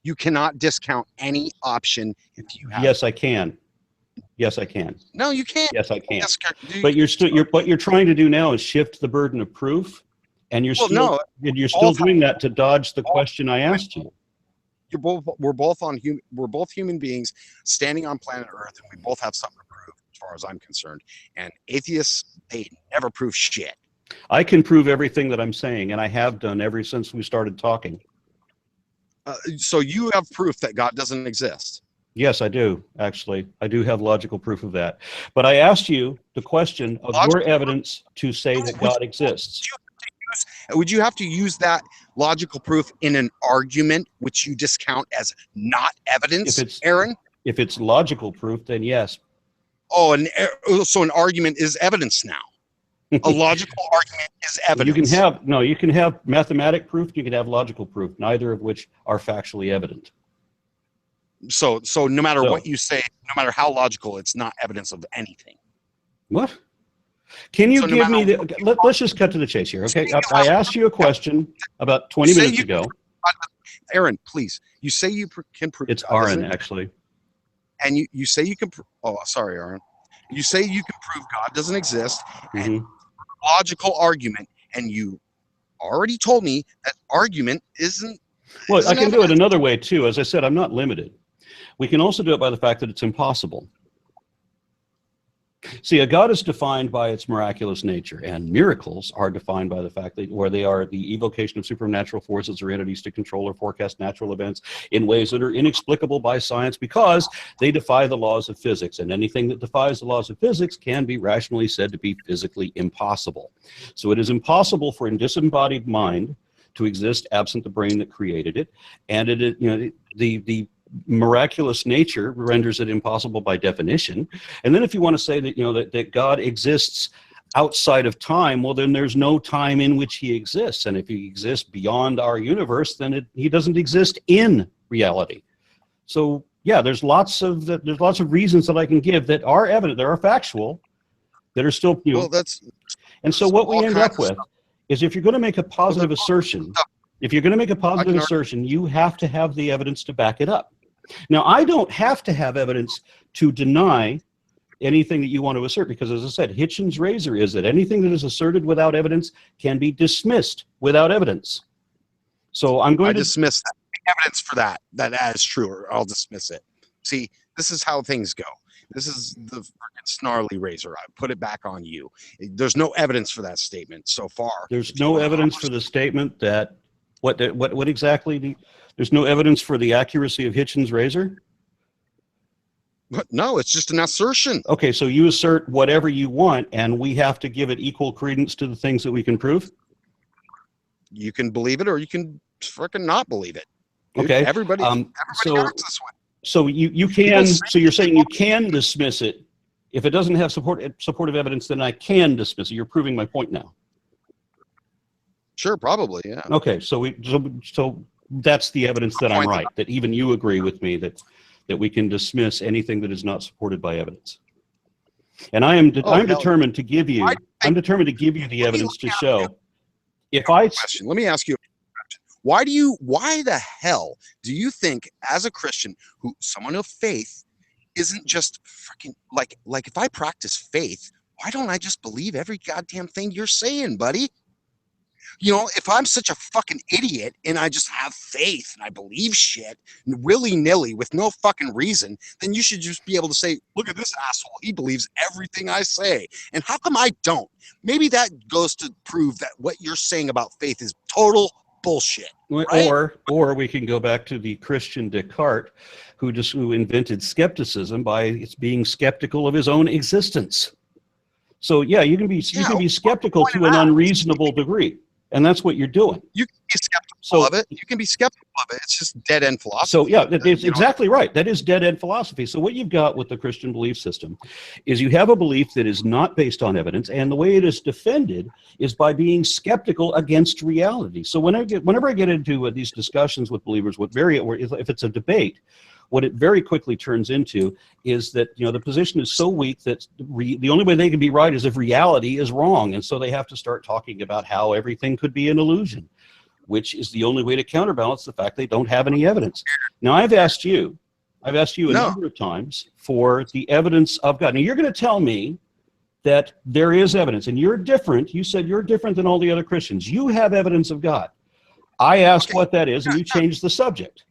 S2: You cannot discount any option if you have.
S1: Yes, I can. Yes, I can.
S2: No, you can't.
S1: Yes, I can. But what you're trying to do now is shift the burden of proof, and you're still doing that to dodge the question I asked you.
S2: We're both human beings standing on planet Earth, and we both have something to prove, as far as I'm concerned. And atheists, they never prove shit.
S1: I can prove everything that I'm saying, and I have done ever since we started talking.
S2: So you have proof that God doesn't exist?
S1: Yes, I do, actually. I do have logical proof of that. But I asked you the question of your evidence to say that God exists.
S2: Would you have to use that logical proof in an argument which you discount as not evidence, Aaron?
S1: If it's logical proof, then yes.
S2: Oh, so an argument is evidence now. A logical argument is evidence.
S1: You can have mathematic proof, you can have logical proof, neither of which are factually evident.
S2: So no matter what you say, no matter how logical, it's not evidence of anything.
S1: What? Can you give me the? Let's just cut to the chase here, okay? I asked you a question about 20 minutes ago.
S2: Aaron, please. You say you can prove.
S1: It's Aaron, actually.
S2: And you say you can. Oh, sorry, Aaron. You say you can prove God doesn't exist. And logical argument, and you already told me that argument isn't.
S1: Well, I can do it another way too. As I said, I'm not limited. We can also do it by the fact that it's impossible. See, a God is defined by its miraculous nature, and miracles are defined by the fact that where they are the evocation of supernatural forces or entities to control or forecast natural events in ways that are inexplicable by science because they defy the laws of physics, and anything that defies the laws of physics can be rationally said to be physically impossible. So it is impossible for a disembodied mind to exist absent the brain that created it, and it is, the miraculous nature renders it impossible by definition. And then if you want to say that that God exists outside of time, well, then there's no time in which he exists, and if he exists beyond our universe, then he doesn't exist in reality. So yeah, there's lots of reasons that I can give that are evident, that are factual, that are still and so what we end up with is if you're going to make a positive assertion, you have to have the evidence to back it up. Now, I don't have to have evidence to deny anything that you want to assert, because as I said, Hitchens' razor is that anything that is asserted without evidence can be dismissed without evidence. So I'm going to
S2: dismiss that. Evidence for that is true, or I'll dismiss it. See, this is how things go. This is the freaking snarly razor. I put it back on you. There's no evidence for that statement so far.
S1: There's no evidence for the statement that what exactly? There's no evidence for the accuracy of Hitchens' razor?
S2: No, it's just an assertion.
S1: Okay, so you assert whatever you want, and we have to give it equal credence to the things that we can prove?
S2: You can believe it, or you can freaking not believe it. Dude,
S1: okay.
S2: Everybody acts this way.
S1: So you can. So you're saying you can dismiss it if it doesn't have supportive evidence. Then I can dismiss it. You're proving my point now.
S2: Sure, probably, yeah.
S1: Okay, so that's the evidence that I'm right. That even you agree with me that we can dismiss anything that is not supported by evidence. And I'm determined to give you. I'm determined to give you the evidence to show.
S2: Let me ask you a question. Why the hell do you think, as a Christian, someone of faith, isn't just freaking like if I practice faith, why don't I just believe every goddamn thing you're saying, buddy? If I'm such a fucking idiot and I just have faith and I believe shit willy-nilly with no fucking reason, then you should just be able to say, look at this asshole, he believes everything I say. And how come I don't? Maybe that goes to prove that what you're saying about faith is total bullshit. Right?
S1: Or we can go back to the Christian Descartes, who invented skepticism by being skeptical of his own existence. So yeah, you can be skeptical to an unreasonable degree. And that's what you're doing.
S2: You can be skeptical of it. You can be skeptical of it. It's just dead end philosophy.
S1: So yeah, that's exactly right. That is dead end philosophy. So what you've got with the Christian belief system is you have a belief that is not based on evidence, and the way it is defended is by being skeptical against reality. So whenever I get into these discussions with believers, if it's a debate, what it very quickly turns into is that, the position is so weak that the only way they can be right is if reality is wrong. And so they have to start talking about how everything could be an illusion, which is the only way to counterbalance the fact they don't have any evidence. Now, I've asked you a number of times for the evidence of God. Now, you're going to tell me that there is evidence, and you're different. You said you're different than all the other Christians. You have evidence of God. I asked what that is, and you changed the subject.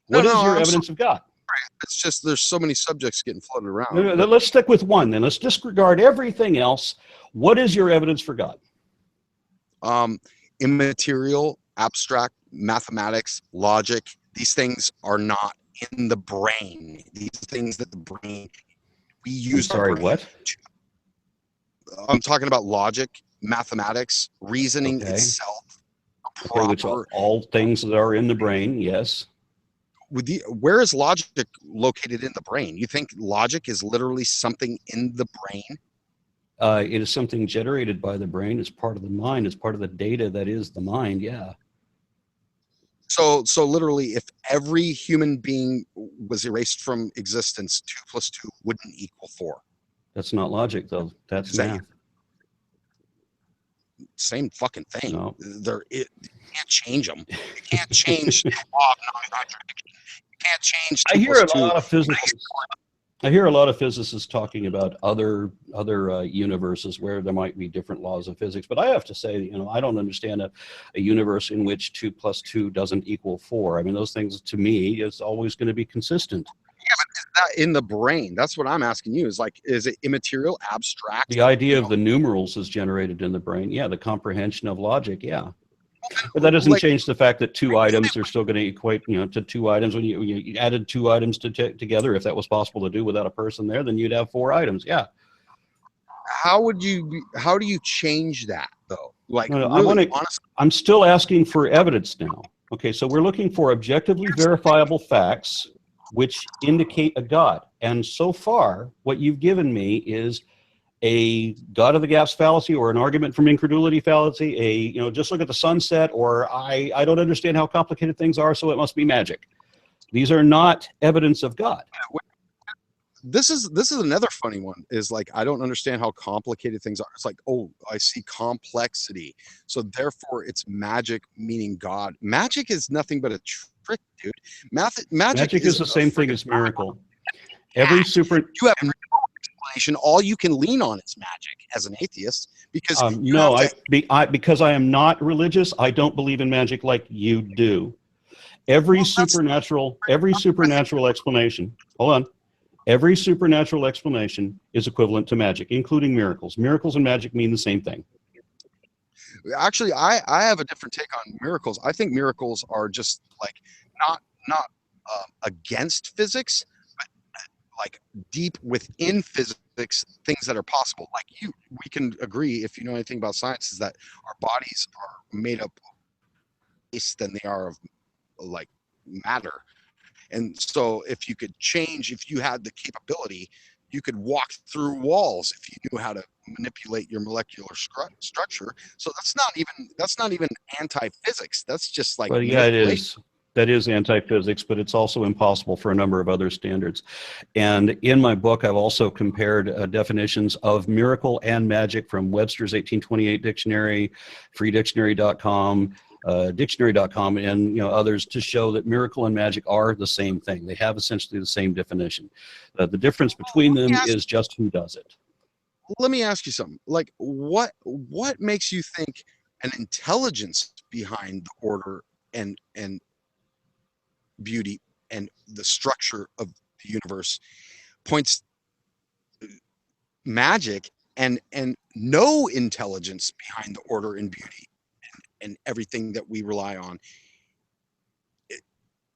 S1: What is your evidence of God?
S2: It's just there's so many subjects getting floated around.
S1: Let's stick with one then. Let's disregard everything else. What is your evidence for God?
S2: Immaterial, abstract, mathematics, logic. These things are not in the brain. These things that the brain we use.
S1: I'm sorry, what?
S2: I'm talking about logic, mathematics, reasoning itself.
S1: Okay, which are all things that are in the brain. Yes.
S2: Where is logic located in the brain? You think logic is literally something in the brain?
S1: It is something generated by the brain. It's part of the mind. It's part of the data that is the mind. Yeah.
S2: So literally, if every human being was erased from existence, 2 + 2 wouldn't equal 4.
S1: That's not logic, though. That's math.
S2: Same fucking thing.
S1: No.
S2: You can't change them. You can't change the law of non-contradiction. You can't change.
S1: I hear a lot of physicists. I hear a lot of physicists talking about other universes where there might be different laws of physics, but I have to say, I don't understand a universe in which 2 + 2 doesn't equal 4. I mean, those things to me is always going to be consistent.
S2: Yeah, but is that in the brain? That's what I'm asking you. Is it immaterial, abstract?
S1: The idea of the numerals is generated in the brain. Yeah, the comprehension of logic. Yeah. But that doesn't change the fact that 2 items are still going to equate, to 2 items. When you added 2 items together, if that was possible to do without a person there, then you'd have 4 items. Yeah.
S2: How do you change that though? Like,
S1: no,
S2: really,
S1: I'm still asking for evidence now. Okay, so we're looking for objectively verifiable facts which indicate a God. And so far, what you've given me is a God of the gaps fallacy, or an argument from incredulity fallacy, just look at the sunset, or I don't understand how complicated things are, so it must be magic. These are not evidence of God.
S2: This is another funny one, is like, I don't understand how complicated things are. It's like, oh, I see complexity, so therefore it's magic, meaning God. Magic is nothing but a trick, dude. Magic is
S1: the same thing as miracle. You
S2: have no explanation. All you can lean on is magic as an atheist, because
S1: because I am not religious, I don't believe in magic like you do. Every supernatural explanation. Hold on. Every supernatural explanation is equivalent to magic, including miracles. Miracles and magic mean the same thing.
S2: Actually, I have a different take on miracles. I think miracles are just like not against physics, but like deep within physics, things that are possible. Like we can agree, if you know anything about science, is that our bodies are made up less than they are of like matter. And so if you had the capability, you could walk through walls if you knew how to manipulate your molecular structure. So that's not even anti-physics. That's just like,
S1: well, yeah, it is. That is anti-physics, but it's also impossible for a number of other standards. And in my book, I've also compared definitions of miracle and magic from Webster's 1828 dictionary, freedictionary.com, dictionary.com, and others, to show that miracle and magic are the same thing. They have essentially the same definition. The difference between them is just who does it.
S2: Let me ask you something. Like, what makes you think an intelligence behind the order and beauty and the structure of the universe points magic and no intelligence behind the order and beauty and everything that we rely on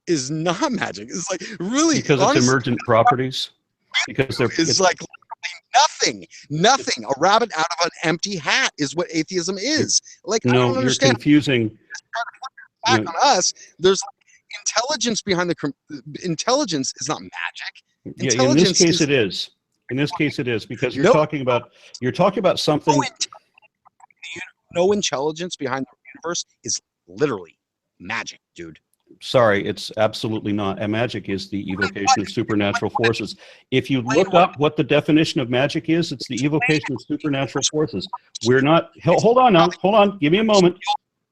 S2: is not magic? It's like, really,
S1: because honestly, it's emergent properties. Because it's like
S2: Nothing. A rabbit out of an empty hat is what atheism is. Like, I
S1: No,
S2: don't
S1: you're
S2: understand.
S1: confusing.
S2: Back on us, there's intelligence behind the intelligence is not magic.
S1: Yeah, in this case it is. In this case it is, because you're talking about something.
S2: No intelligence behind the universe is literally magic, dude.
S1: Sorry, it's absolutely not. And magic is the evocation of supernatural forces. If you look up what the definition of magic is, it's the evocation of supernatural forces. We're not. Hold on now. Hold on. Give me a moment.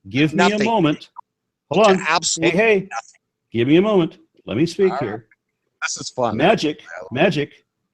S1: Give me a moment. Hold on.
S2: Absolutely.
S1: Hey. Give me a moment. Let me speak here.
S2: This is fun.
S1: Magic.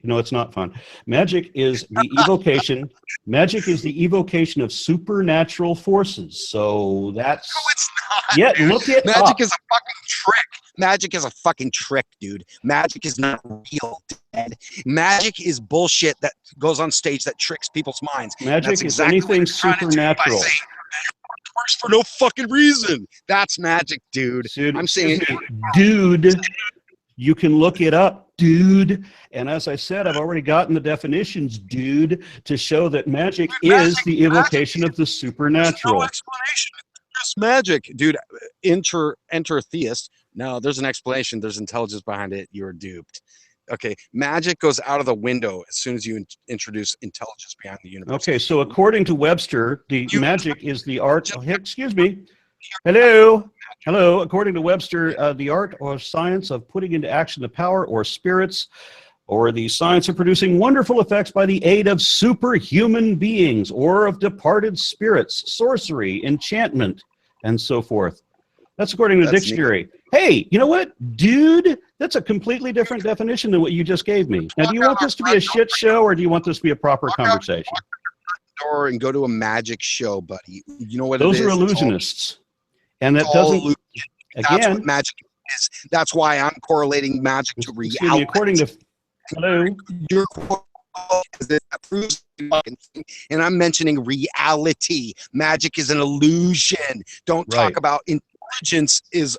S1: No, it's not fun. Magic is the evocation. Magic is the evocation of supernatural forces. So that's.
S2: No, it's not.
S1: Yeah,
S2: Dude.
S1: look it
S2: Magic
S1: up.
S2: is a fucking trick. Magic is a fucking trick, dude. Magic is not real, Ted. Magic is bullshit that goes on stage that tricks people's minds.
S1: Magic is anything supernatural.
S2: Works for no fucking reason. That's magic, dude. I'm saying,
S1: dude, you can look it up, dude. And as I said, I've already gotten the definitions, dude, to show that magic is the evocation of the supernatural.
S2: No explanation. It's just magic, dude. Enter theist. No, there's an explanation. There's intelligence behind it. You're duped. Okay, magic goes out of the window as soon as you introduce intelligence behind the universe.
S1: Okay, so according to Webster, the magic is the art. Oh, excuse me. Hello. According to Webster, the art or science of putting into action the power or spirits, or the science of producing wonderful effects by the aid of superhuman beings or of departed spirits, sorcery, enchantment, and so forth. That's according to the dictionary. Hey, you know what, dude? That's a completely different definition than what you just gave me. Now, do you want this to be a shit show, or do you want this to be a proper conversation?
S2: Door and go to a magic show, buddy. You know what?
S1: Those are illusionists, and that doesn't.
S2: That's
S1: Again,
S2: what magic is. That's why I'm correlating magic to reality.
S1: Excuse me, according to
S2: your and I'm mentioning reality. Magic is an illusion. Don't talk about intelligence is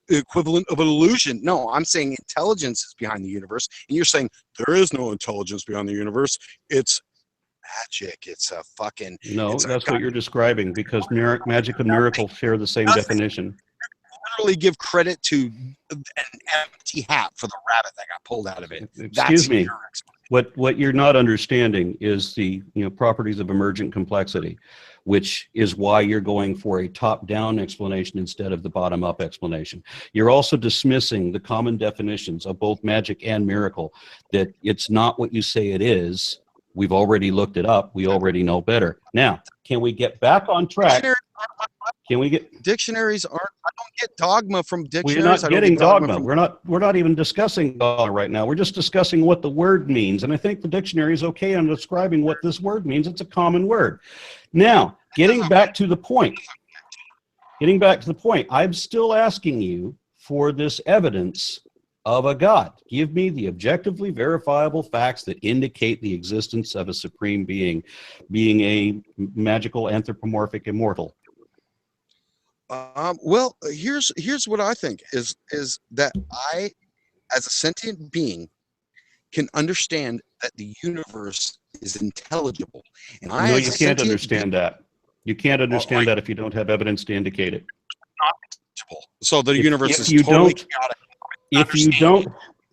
S2: equivalent of an illusion. No, I'm saying intelligence is behind the universe, and you're saying there is no intelligence behind the universe. It's magic. It's a fucking.
S1: No, that's what you're describing, because magic and miracle share the same definition.
S2: Literally give credit to an empty hat for the rabbit that got pulled out of it.
S1: Excuse me. What you're not understanding is the properties of emergent complexity, which is why you're going for a top-down explanation instead of the bottom-up explanation. You're also dismissing the common definitions of both magic and miracle, that it's not what you say it is. We've already looked it up. We already know better. Now, can we get back on track? Can we get
S2: dictionaries? I don't get dogma from dictionaries.
S1: We're not getting dogma. We're not even discussing dogma right now. We're just discussing what the word means. And I think the dictionary is okay on describing what this word means. It's a common word. Now, getting back to the point. I'm still asking you for this evidence of a God. Give me the objectively verifiable facts that indicate the existence of a supreme being a magical, anthropomorphic, immortal.
S2: Well, here's what I think is that I, as a sentient being, can understand that the universe is intelligible. And
S1: no, you can't understand that. You can't understand that if you don't have evidence to indicate it.
S2: So the universe is totally chaotic.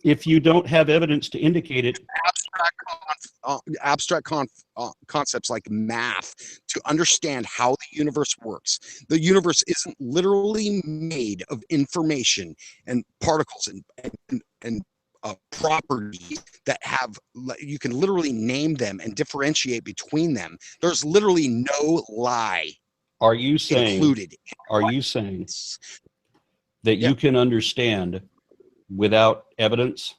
S1: If you don't have evidence to indicate it,
S2: abstract concepts like math to understand how the universe works. The universe isn't literally made of information and particles and properties that have, you can literally name them and differentiate between them. There's literally no lie.
S1: Are you saying
S2: included?
S1: Are you saying that you can understand without evidence?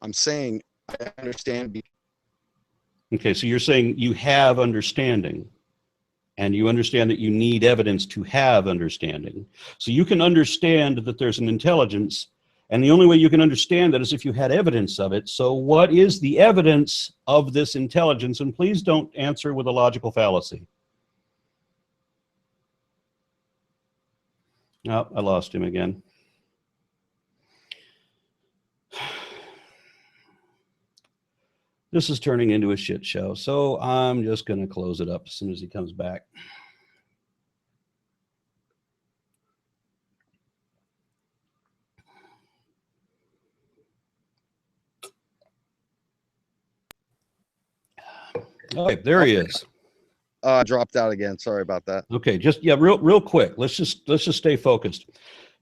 S2: I'm saying I understand.
S1: Okay, so you're saying you have understanding, and you understand that you need evidence to have understanding. So you can understand that there's an intelligence, and the only way you can understand that is if you had evidence of it. So what is the evidence of this intelligence? And please don't answer with a logical fallacy. Oh, I lost him again. This is turning into a shit show, so I'm just going to close it up as soon as he comes back. Okay, there he is.
S2: Dropped out again. Sorry about that.
S1: Okay, just real quick. Let's just stay focused.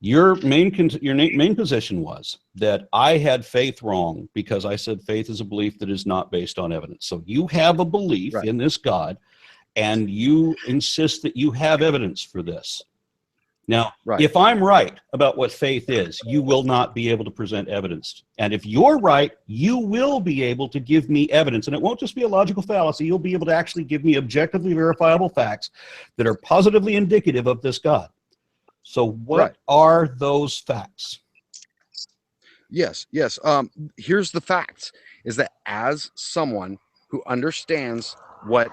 S1: Your main position was that I had faith wrong because I said faith is a belief that is not based on evidence. So you have a belief in this God, and you insist that you have evidence for this. Now, if I'm right about what faith is, you will not be able to present evidence. And if you're right, you will be able to give me evidence. And it won't just be a logical fallacy. You'll be able to actually give me objectively verifiable facts that are positively indicative of this God. So what are those facts?
S2: Yes. Here's the facts, is that as someone who understands what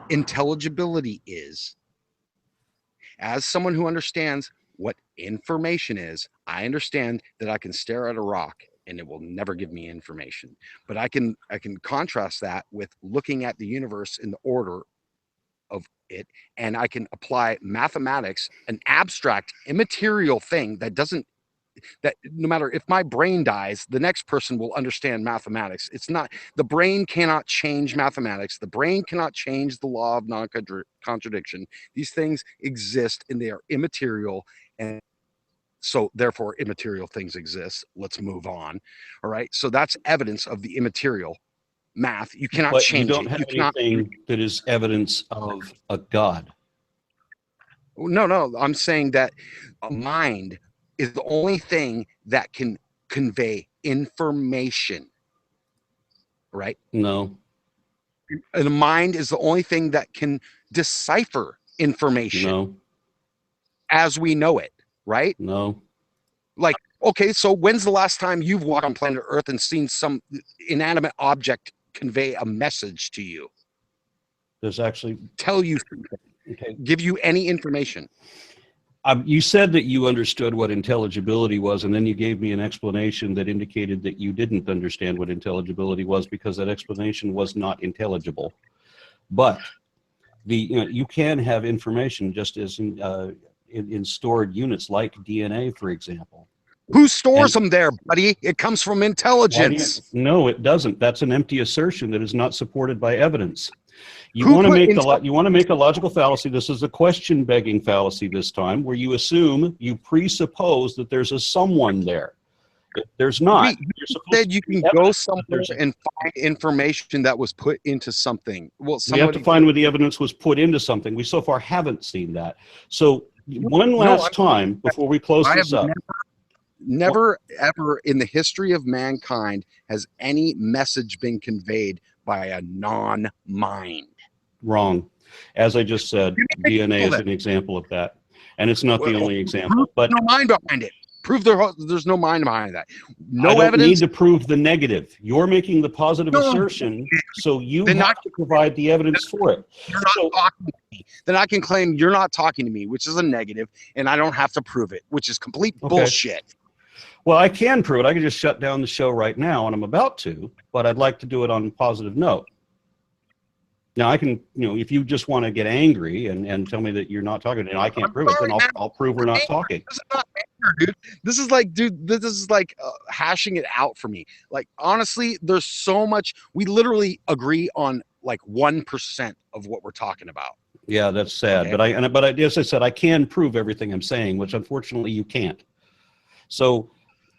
S2: intelligibility is, as someone who understands what information is, I understand that I can stare at a rock and it will never give me information. But I can contrast that with looking at the universe in the order of it, and I can apply mathematics, an abstract, immaterial thing that no matter if my brain dies, the next person will understand mathematics. It's not, the brain cannot change mathematics. The brain cannot change the law of non-contradiction. These things exist and they are immaterial, and so therefore immaterial things exist. Let's move on. All right. So that's evidence of the immaterial. Math, you cannot change it.
S1: You don't have anything that is evidence of a God.
S2: No, I'm saying that a mind is the only thing that can convey information, right?
S1: No.
S2: And the mind is the only thing that can decipher information as we know it, right?
S1: No.
S2: Like, okay, so when's the last time you've walked on planet Earth and seen some inanimate object convey a message to you?
S1: There's actually
S2: tell you something, give you any information.
S1: You said that you understood what intelligibility was, and then you gave me an explanation that indicated that you didn't understand what intelligibility was because that explanation was not intelligible. But you can have information just as in stored units like DNA, for example.
S2: Who stores them there, buddy? It comes from intelligence.
S1: No, it doesn't. That's an empty assertion that is not supported by evidence. You want to make a logical fallacy. This is a question-begging fallacy this time, where you assume, you presuppose that there's a someone there. There's not.
S2: You said you can go somewhere and find information that was put into something. Well,
S1: we have to find where the evidence was put into something. We so far haven't seen that. So one last time before we close this up.
S2: Never ever in the history of mankind has any message been conveyed by a non-mind.
S1: Wrong. As I just said, DNA is an example of that. And it's not the only example. But
S2: no mind behind it. Prove there's no mind behind that. No
S1: evidence. I don't need
S2: evidence.
S1: to prove the negative. You're making the positive assertion, so you have to provide the evidence for it.
S2: You're not talking to me. Then I can claim you're not talking to me, which is a negative, and I don't have to prove it, which is complete bullshit.
S1: Well, I can prove it. I can just shut down the show right now, and I'm about to, but I'd like to do it on a positive note. Now, I can, if you just want to get angry and tell me that you're not talking, and I can't prove it, then I'll prove we're not talking.
S2: This is not anger, dude. This is like, this is like hashing it out for me. Like, honestly, there's so much. We literally agree on like 1% of what we're talking about.
S1: Yeah, that's sad. Okay. But as I said, I can prove everything I'm saying, which unfortunately you can't. So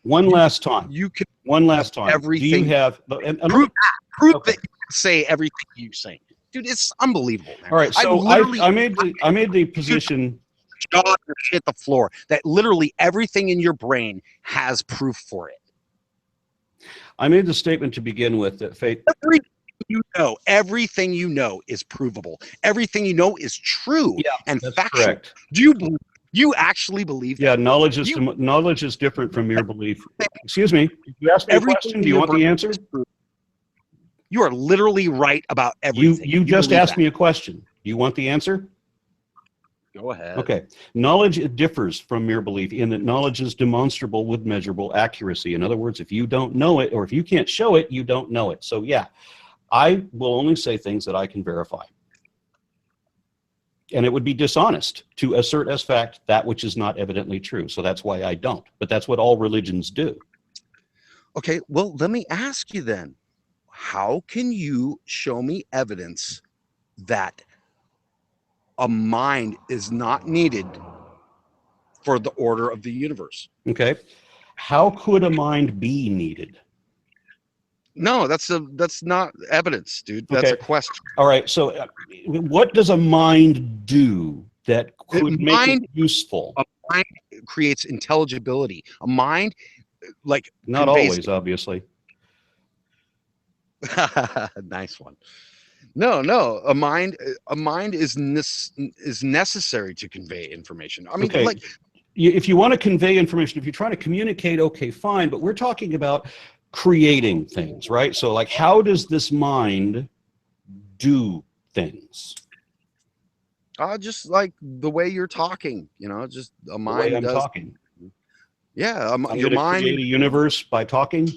S1: one last time.
S2: You can.
S1: One last time.
S2: Everything.
S1: Do you have
S2: prove that you can say everything you say. Dude, it's unbelievable, man.
S1: All right, so I made the position.
S2: Jaw hit the floor that literally everything in your brain has proof for it.
S1: I made the statement to begin with that faith.
S2: Everything you know is provable. Everything you know is true and factual.
S1: Correct.
S2: Do you actually believe that?
S1: Yeah, knowledge is different from mere belief. Excuse me. You asked me a question. Do you want the answer?
S2: You are literally right about everything.
S1: You just asked me a question. Do you want the answer?
S2: Go ahead.
S1: Okay. Knowledge differs from mere belief in that knowledge is demonstrable with measurable accuracy. In other words, if you don't know it, or if you can't show it, you don't know it. So yeah, I will only say things that I can verify. And it would be dishonest to assert as fact that which is not evidently true. So that's why I don't. But that's what all religions do.
S2: Okay, well, let me ask you then, how can you show me evidence that a mind is not needed for the order of the universe?
S1: Okay. How could a mind be needed?
S2: No, that's not evidence, dude. That's a question.
S1: All right. So what does a mind do that could make it useful?
S2: A mind creates intelligibility. A mind, like,
S1: not always, obviously.
S2: Nice one. No, a mind is necessary to convey information. I mean,
S1: okay.
S2: like,
S1: if you want to convey information, if you're trying to communicate, okay, fine. But we're talking about creating things, right? So, like, how does this mind do things?
S2: Just like the way you're talking, you know, just a mind.
S1: The way I'm talking.
S2: Yeah,
S1: I'm
S2: your mind.
S1: Create a universe by talking.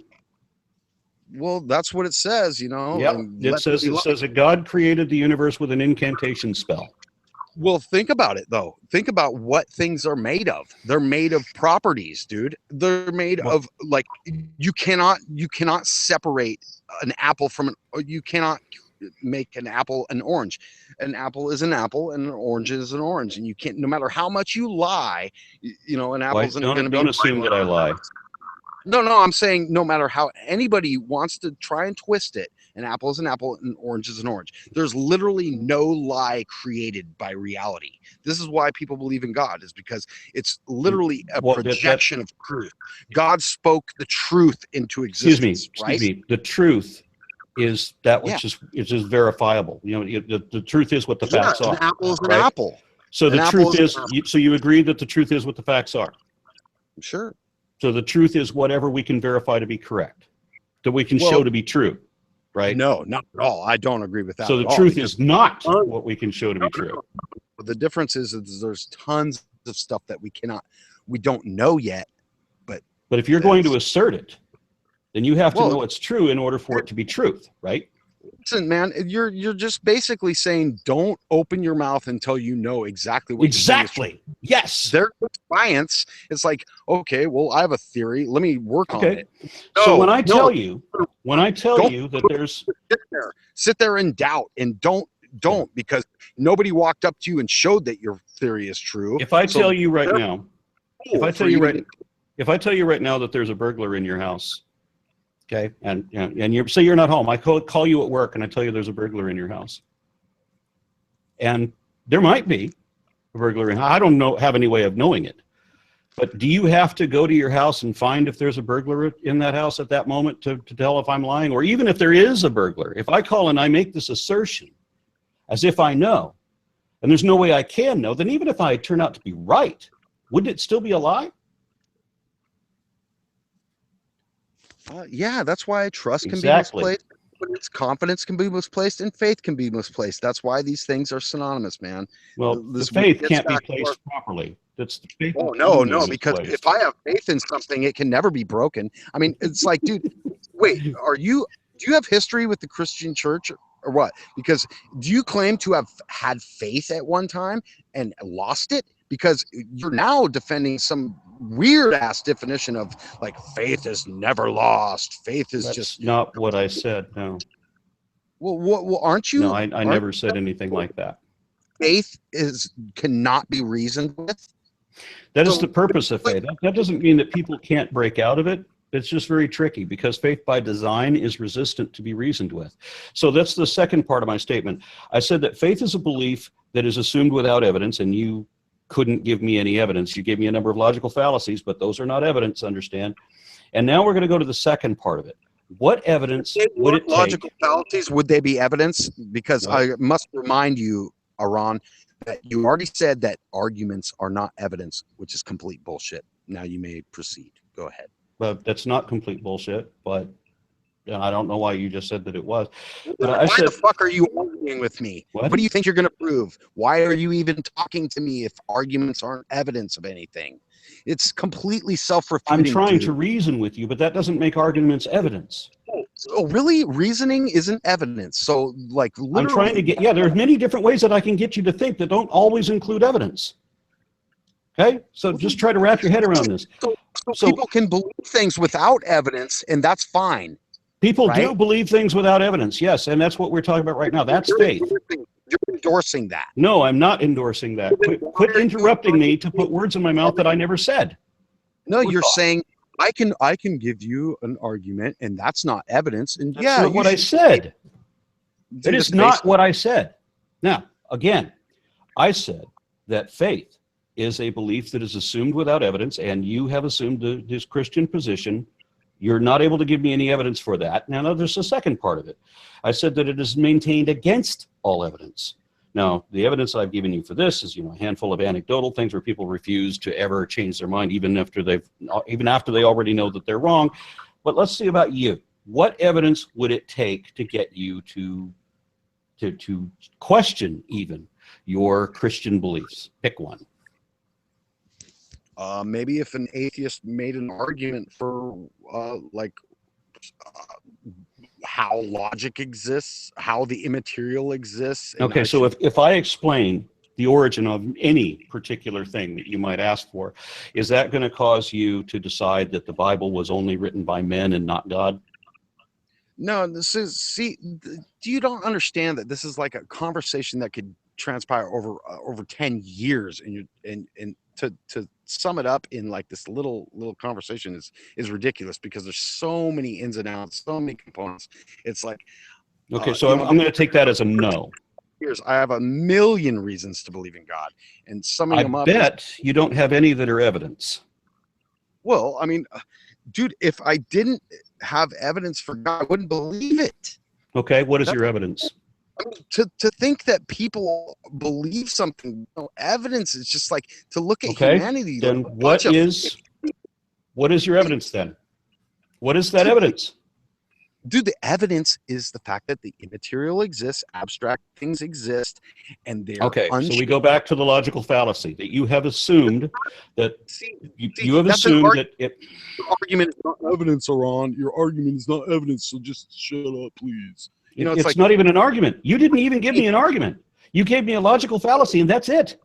S2: Well, that's what it says, you know.
S1: Yeah, it says that God created the universe with an incantation spell.
S2: Well, think about it though. Think about what things are made of. They're made of properties, dude. They're made of, like, you cannot separate an apple from an. You cannot make an apple an orange. An apple is an apple, and an orange is an orange, and you can't. No matter how much you lie, you know, an apple isn't going to be.
S1: Don't assume that I lie.
S2: No, I'm saying no matter how anybody wants to try and twist it, an apple is an apple and an orange is an orange. There's literally no lie created by reality. This is why people believe in God, is because it's literally a projection of truth. God spoke the truth into existence. Excuse me.
S1: The truth is that which is verifiable. You know, the truth is what the facts are.
S2: An apple is an apple.
S1: So the truth is, so you agree that the truth is what the facts are?
S2: Sure.
S1: So the truth is whatever we can verify to be correct, that we can show to be true, right?
S2: No, not at all. I don't agree with that.
S1: So the truth is not what we can show to be true.
S2: But the difference is there's tons of stuff that we don't know yet. But
S1: if you're going to assert it, then you have to know it's true in order for it to be truth, right?
S2: Listen, man, you're just basically saying don't open your mouth until you know exactly what.
S1: Exactly. Yes.
S2: There's science. It's like, okay, well, I have a theory. Let me work on it.
S1: So when I tell you that there's
S2: sit there in doubt and don't because nobody walked up to you and showed that your theory is true.
S1: If I tell you right now, if I tell you right now that there's a burglar in your house. Okay, and you say you're not home. I call you at work and I tell you there's a burglar in your house. And there might be a burglar in. I don't have any way of knowing it. But do you have to go to your house and find if there's a burglar in that house at that moment to tell if I'm lying? Or even if there is a burglar, if I call and I make this assertion as if I know, and there's no way I can know, then even if I turn out to be right, wouldn't it still be a lie?
S2: Yeah, that's why trust can be misplaced, but its confidence can be misplaced, and faith can be misplaced. That's why these things are synonymous, man.
S1: Well, the faith can't be placed properly. That's the faith.
S2: Oh, no, because if I have faith in something, it can never be broken. I mean, it's like, dude, wait, do you have history with the Christian church or what? Because do you claim to have had faith at one time and lost it? Because you're now defending some weird ass definition of, like, faith is never lost. Faith is just
S1: not what I said. No.
S2: Well, aren't you?
S1: No, I never said anything like that.
S2: Faith cannot be reasoned with.
S1: That is the purpose of faith. That doesn't mean that people can't break out of it. It's just very tricky because faith by design is resistant to be reasoned with. So that's the second part of my statement. I said that faith is a belief that is assumed without evidence, and you couldn't give me any evidence. You gave me a number of logical fallacies, but those are not evidence, understand? And now we're going to go to the second part of it. What evidence would it take?
S2: Logical fallacies, would they be evidence? Because I must remind you, Aaron, that you already said that arguments are not evidence, which is complete bullshit. Now you may proceed. Go ahead.
S1: Well, that's not complete bullshit, but I don't know why you just said that it was. But
S2: why the fuck are you arguing with me? What do you think you're going to prove? Why are you even talking to me if arguments aren't evidence of anything? It's completely self-refuting.
S1: I'm trying to reason with you, but that doesn't make arguments evidence.
S2: Oh, really? Reasoning isn't evidence. So, like, literally,
S1: I'm trying to get, yeah, there's many different ways that I can get you to think that don't always include evidence. Okay? So just try to wrap your head around this.
S2: So people can believe things without evidence, and that's fine.
S1: People
S2: right?
S1: do believe things without evidence, yes, and that's what we're talking about right now. That's faith.
S2: You're endorsing that.
S1: No, I'm not endorsing that. Quit interrupting me to put words in my mouth that I never said.
S2: No, you're saying I can give you an argument, and that's not evidence. And
S1: That's
S2: yeah,
S1: not what I said. It is not what I said. Now, again, I said that faith is a belief that is assumed without evidence, and you have assumed this Christian position. You're not able to give me any evidence for that. Now, there's a second part of it. I said that it is maintained against all evidence. Now, the evidence I've given you for this is, a handful of anecdotal things where people refuse to ever change their mind, even after they already know that they're wrong. But let's see about you. What evidence would it take to get you to question even your Christian beliefs? Pick one.
S2: Maybe if an atheist made an argument for how logic exists, how the immaterial exists.
S1: Okay, so if I explain the origin of any particular thing that you might ask for, is that going to cause you to decide that the Bible was only written by men and not God?
S2: No, you don't understand that this is like a conversation that could transpire over 10 years, and to sum it up in like this little conversation is ridiculous, because there's so many ins and outs, so many components. It's like,
S1: okay, so I'm going to take that as a no.
S2: I have a million reasons to believe in God, and summing them up.
S1: I bet you don't have any that are evidence.
S2: Well, I mean, dude, if I didn't have evidence for God, I wouldn't believe it.
S1: Okay, what is your evidence?
S2: I mean, to think that people believe something, evidence is just like to look at humanity.
S1: Then what is your evidence then? What is that evidence?
S2: Dude, the evidence is the fact that the immaterial exists, abstract things exist, and they're
S1: okay. So we go back to the logical fallacy that you have assumed that you have assumed that
S2: your argument is not evidence, Ron. Your argument is not evidence, so just shut up, please.
S1: It's like, not even an argument. You didn't even give me an argument. You gave me a logical fallacy, and that's it.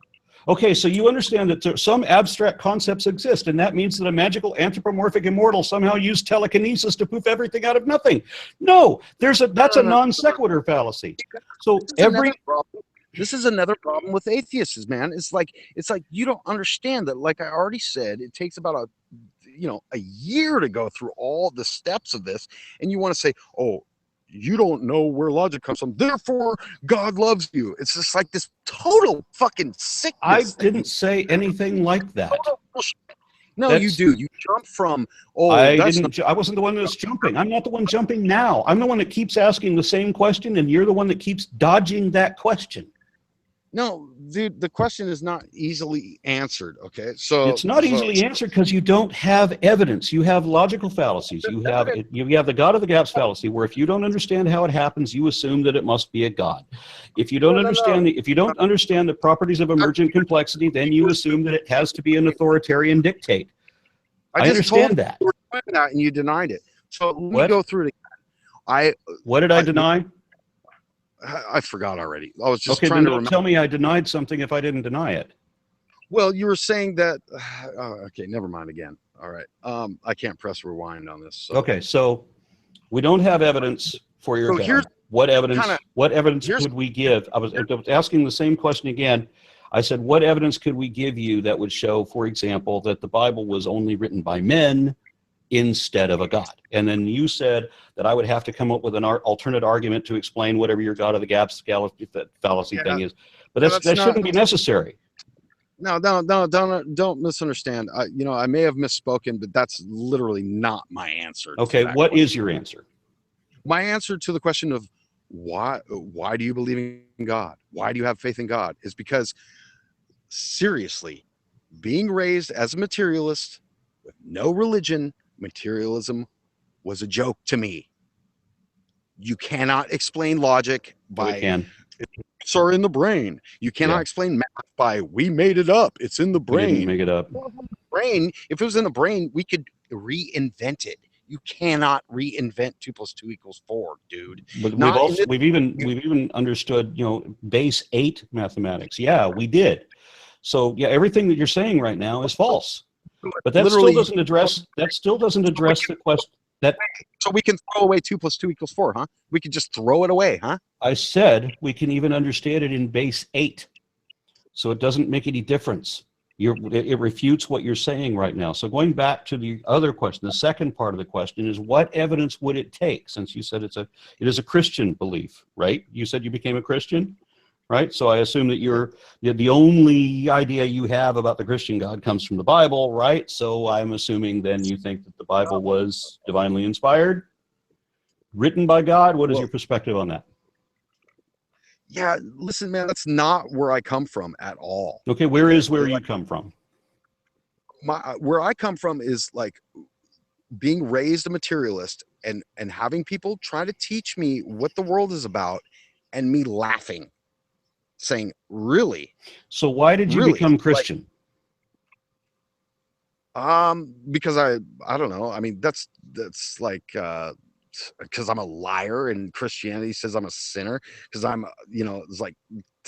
S1: Okay, so you understand that some abstract concepts exist, and that means that a magical anthropomorphic immortal somehow used telekinesis to poof everything out of nothing. No, that's a non sequitur fallacy. So
S2: this is another problem with atheists, man. It's like you don't understand that. Like I already said, it takes about a year to go through all the steps of this, and you want to say, oh, you don't know where logic comes from, therefore God loves you. It's just like this total fucking sickness.
S1: I didn't say anything like that.
S2: No, you do. You jump from,
S1: I wasn't the one that's jumping. I'm not the one jumping now. I'm the one that keeps asking the same question, and you're the one that keeps dodging that question.
S2: No, dude, the question is not easily answered, okay? So
S1: it's not easily answered because you don't have evidence. You have logical fallacies. You have the God of the gaps fallacy, where if you don't understand how it happens, you assume that it must be a God. If you don't understand the properties of emergent complexity, then you assume that it has to be an authoritarian dictate. I understand that.
S2: You were doing that and you denied it. So let me go through it again.
S1: What did I deny?
S2: I forgot already. I was just trying to remember.
S1: Tell me I denied something if I didn't deny it.
S2: Well, you were saying that. Okay, never mind again. All right. I can't press rewind on this. So.
S1: Okay, so we don't have evidence for your God. What evidence could we give? I was asking the same question again. I said, what evidence could we give you that would show, for example, that the Bible was only written by men instead of a God? And then you said that I would have to come up with an alternate argument to explain whatever your God of the gaps fallacy thing is. But that shouldn't be necessary.
S2: No, don't misunderstand. I may have misspoken, but that's literally not my answer.
S1: Okay, what is your answer?
S2: My answer to the question of why do you believe in God? Why do you have faith in God? Is because, seriously, being raised as a materialist with no religion, materialism was a joke to me. You cannot explain logic by it's in the brain. You cannot explain math by we made it up. It's in the brain.
S1: We didn't make it up.
S2: Brain. If it was in the brain, we could reinvent it. You cannot reinvent 2 + 2 = 4, dude.
S1: But
S2: Not in this-
S1: we've even understood, you know, base 8 mathematics. Yeah, we did. So yeah, everything that you're saying right now is false. But that still doesn't address the question that
S2: So we can throw away 2 + 2 = 4, huh? We can just throw it away, huh?
S1: I said we can even understand it in base 8. So it doesn't make any difference. It refutes what you're saying right now. So going back to the other question, the second part of the question is, what evidence would it take? Since you said it is a Christian belief, right? You said you became a Christian, right? So I assume that the only idea you have about the Christian God comes from the Bible, right? So I'm assuming then you think that the Bible was divinely inspired, written by God. What is your perspective on that?
S2: Yeah, listen, man, that's not where I come from at all.
S1: Okay, where you come from?
S2: Where I come from is like being raised a materialist and having people try to teach me what the world is about, and me laughing, saying, "Really?"
S1: So why did you become Christian?
S2: Because I don't know. I mean, that's like because I'm a liar and Christianity says I'm a sinner, because I'm, you know, it's like,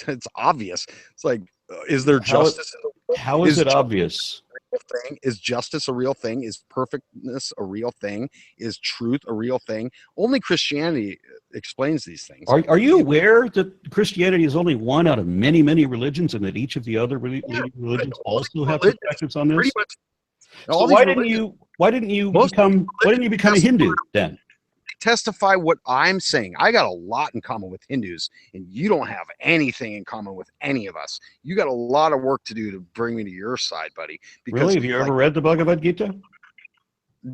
S2: it's obvious. It's like, is there justice?
S1: How is it obvious?
S2: Is justice a real thing? Is perfectness a real thing? Is truth a real thing? Only Christianity explains these things.
S1: Are you aware that Christianity is only one out of many, many religions, and that each of the other religions also have perspectives on this? So why didn't you become a Hindu then?
S2: Testify what I'm saying. I got a lot in common with Hindus, and you don't have anything in common with any of us. You got a lot of work to do to bring me to your side, buddy. Because,
S1: really? Have you ever read the Bhagavad Gita?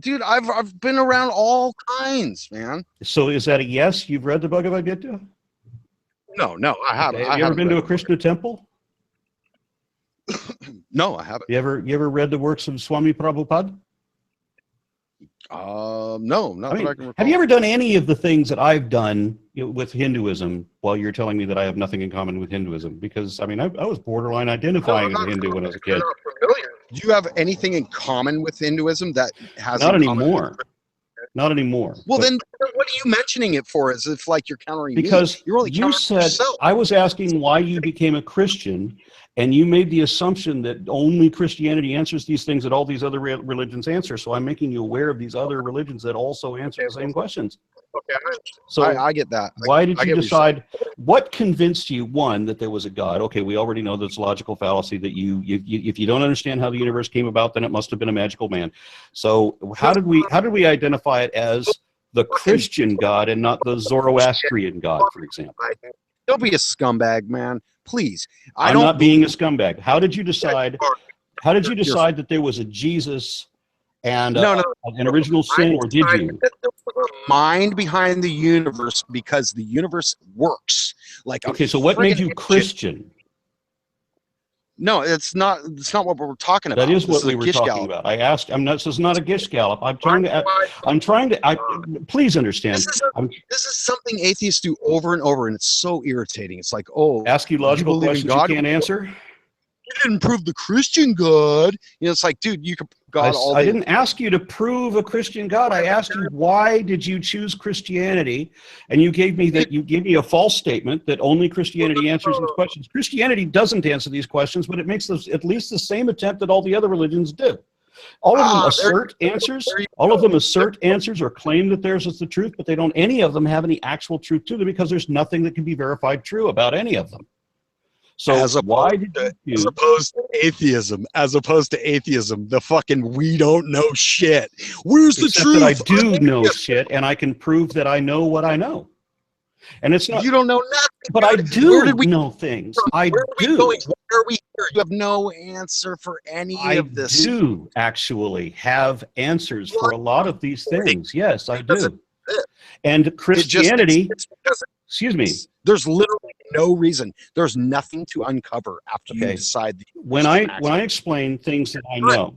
S2: Dude, I've been around all kinds, man.
S1: So is that a yes? You've read the Bhagavad Gita?
S2: No, I haven't.
S1: Okay. Have you ever been to a Krishna temple?
S2: No, I haven't.
S1: You ever read the works of Swami Prabhupada?
S2: No, not that I can recall.
S1: Have you ever done any of the things that I've done, you know, with Hinduism, while you're telling me that I have nothing in common with Hinduism? Because I mean, I was borderline identifying as a Hindu when I was a kid.
S2: Do you have anything in common with Hinduism that has
S1: not anymore? Not anymore.
S2: Well, then what are you mentioning it for? As if like you're countering
S1: because
S2: me. You're only
S1: you said
S2: yourself.
S1: I was asking why you became a Christian, and you made the assumption that only Christianity answers these things that all these other religions answer. So I'm making you aware of these other religions that also answer the same questions.
S2: Okay,
S1: so
S2: I get that.
S1: Why did you decide? What convinced you, one, that there was a God? Okay, we already know that's logical fallacy that if you don't understand how the universe came about, then it must have been a magical man. So how did we identify it as the Christian God and not the Zoroastrian God, for example?
S2: Don't be a scumbag, man. Please.
S1: I'm not being a scumbag. How did you decide? How did you decide that there was a Jesus and an original sin, or did you?
S2: Mind behind the universe, because the universe works. Like,
S1: okay, so what made you Christian?
S2: No, it's not what we're talking about.
S1: That is what we were talking about. I asked. This is not a gish gallop. I'm trying to. Please understand.
S2: This is something atheists do over and over, and it's so irritating. It's like, oh,
S1: ask you logical questions you can't answer.
S2: You didn't prove the Christian God. You know, it's like, dude, you could God all day.
S1: I didn't ask you to prove a Christian God. I asked you, why did you choose Christianity? And you gave me a false statement that only Christianity answers these questions. Christianity doesn't answer these questions, but it makes at least the same attempt that all the other religions do. All of them assert answers. All of them assert answers or claim that theirs is the truth, but any of them have any actual truth to them, because there's nothing that can be verified true about any of them. So as opposed
S2: to atheism, the fucking we don't know shit. Where's the truth?
S1: That I do know shit, and I can prove that I know what I know. And it's not.
S2: You don't know nothing.
S1: But I do know things. I do.
S2: Where are we here? You have no answer for any of this.
S1: I do actually have answers for a lot of these things. Yes, I do. And Christianity. Excuse me.
S2: There's literally no reason. There's nothing to uncover after you decide.
S1: When I explain things that I know,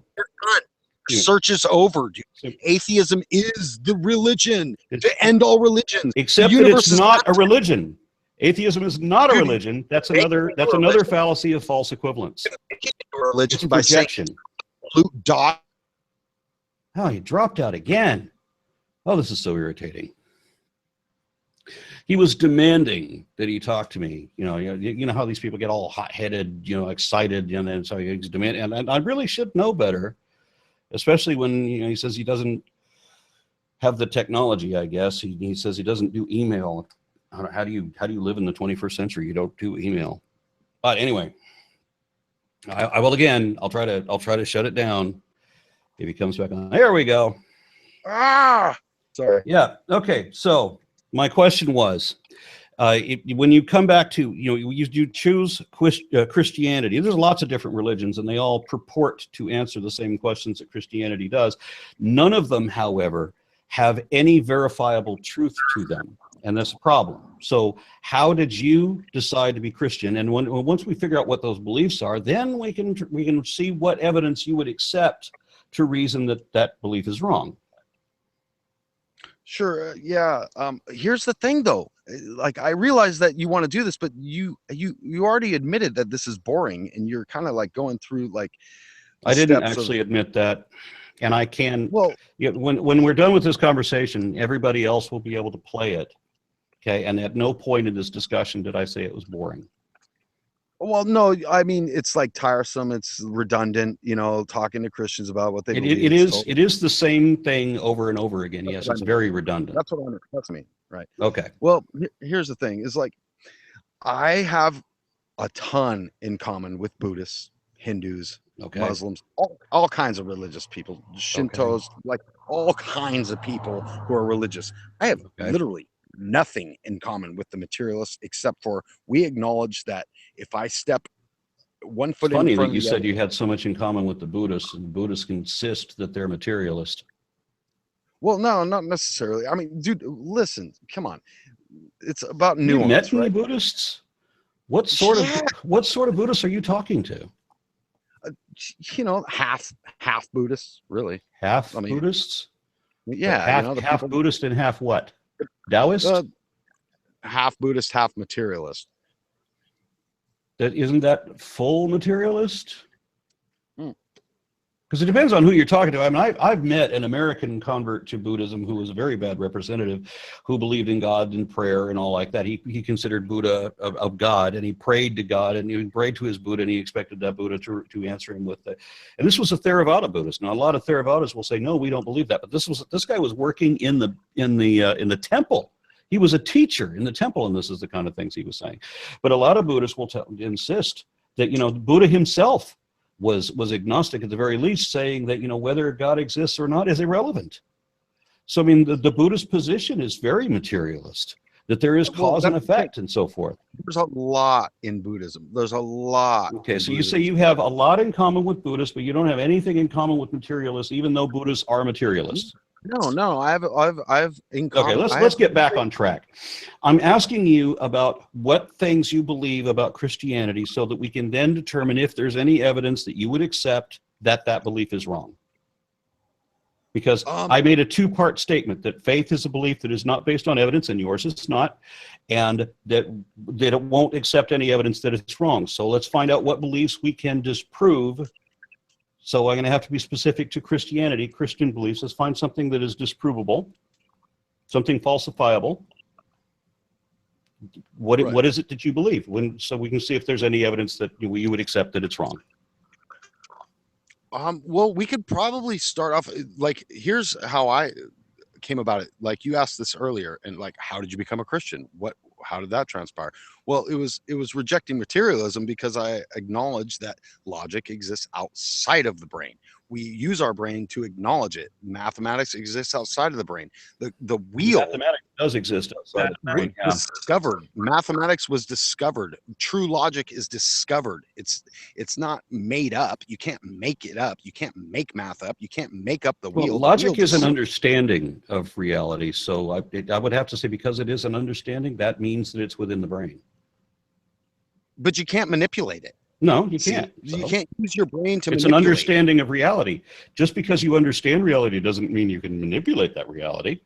S2: search is over, dude. Atheism is the religion to end all religions.
S1: Except that it's not a religion. Atheism is not a religion. That's another fallacy of false equivalence.
S2: Religion by projection.
S1: Oh, you dropped out again. Oh, this is so irritating. He was demanding that he talk to me. You know how these people get all hot-headed, excited, and then so he's demanding. And I really should know better, especially when he says he doesn't have the technology. I guess he says he doesn't do email. How do you live in the 21st century? You don't do email. But anyway, I will again. I'll try to shut it down if he comes back on. There we go.
S2: Sorry.
S1: Yeah. Okay. So my question was, when you come back to, you choose Christianity. There's lots of different religions, and they all purport to answer the same questions that Christianity does. None of them, however, have any verifiable truth to them, and that's a problem. So how did you decide to be Christian? And once we figure out what those beliefs are, then we can see what evidence you would accept to reason that that belief is wrong.
S2: Sure. Yeah. Here's the thing, though. Like, I realize that you want to do this, but you already admitted that this is boring, and you're kind of like going through like.
S1: I didn't actually admit that, and I can. Well, when we're done with this conversation, everybody else will be able to play it. Okay, and at no point in this discussion did I say it was boring.
S2: Well, no, I mean, it's like tiresome. It's redundant, talking to Christians about what they believe.
S1: It is the same thing over and over again. Yes, it's very redundant.
S2: That's me, right?
S1: Okay.
S2: Well, here's the thing: is like, I have a ton in common with Buddhists, Hindus, Muslims, all kinds of religious people, Shintos, like all kinds of people who are religious. I have literally nothing in common with the materialists, except for we acknowledge that if I step one foot in front of the other.
S1: Funny that you said you had so much in common with the Buddhists, and the Buddhists insist that they're materialist.
S2: Well, no, not necessarily. I mean, dude, listen, come on. It's about nuance.
S1: You met any
S2: right?
S1: Buddhists? What sort of Buddhists are you talking to?
S2: Half Buddhists, really.
S1: Buddhists?
S2: Yeah.
S1: Half Buddhist and half what? Taoist?
S2: Half Buddhist, half materialist.
S1: Isn't that full materialist? Because it depends on who you're talking to. I mean, I've met an American convert to Buddhism who was a very bad representative, who believed in God and prayer and all like that. He considered Buddha of God, and he prayed to God, and he prayed to his Buddha, and he expected that Buddha to answer him with the. And this was a Theravada Buddhist. Now, a lot of Theravadas will say, no, we don't believe that. But this guy was working in the temple. He was a teacher in the temple, and this is the kind of things he was saying. But a lot of Buddhists will insist that Buddha himself was agnostic at the very least, saying that whether God exists or not is irrelevant. So I mean, the Buddhist position is very materialist, that there is cause and effect and so forth.
S2: There's a lot in Buddhism. There's a lot.
S1: Okay, so you say you have a lot in common with Buddhists, but you don't have anything in common with materialists, even though Buddhists are materialists.
S2: No. I've in common.
S1: Okay, let's get back on track. I'm asking you about what things you believe about Christianity, so that we can then determine if there's any evidence that you would accept that belief is wrong. Because I made a two-part statement that faith is a belief that is not based on evidence, and yours is not, and that it won't accept any evidence that it's wrong. So let's find out what beliefs we can disprove. So I'm going to have to be specific to Christianity, Christian beliefs. Let's find something that is disprovable, something falsifiable. What is it that you believe? So we can see if there's any evidence that you would accept that it's wrong.
S2: Well, we could probably start off like, here's how I came about it. Like, you asked this earlier, and like, how did you become a Christian? How did that transpire? Well, it was rejecting materialism, because I acknowledge that logic exists outside of the brain. We use our brain to acknowledge it. Mathematics exists outside of the brain. The wheel.
S1: Mathematics does exist outside of the brain.
S2: Yeah. Discovered. Mathematics was discovered. True logic is discovered. It's not made up. You can't make it up. You can't make math up. You can't make up the wheel.
S1: Well, logic is an understanding of reality. So I would have to say, because it is an understanding, that means that it's within the brain.
S2: But you can't manipulate it.
S1: No, you can't.
S2: You can't use your brain to manipulate.
S1: It's an understanding of reality. Just because you understand reality doesn't mean you can manipulate that reality.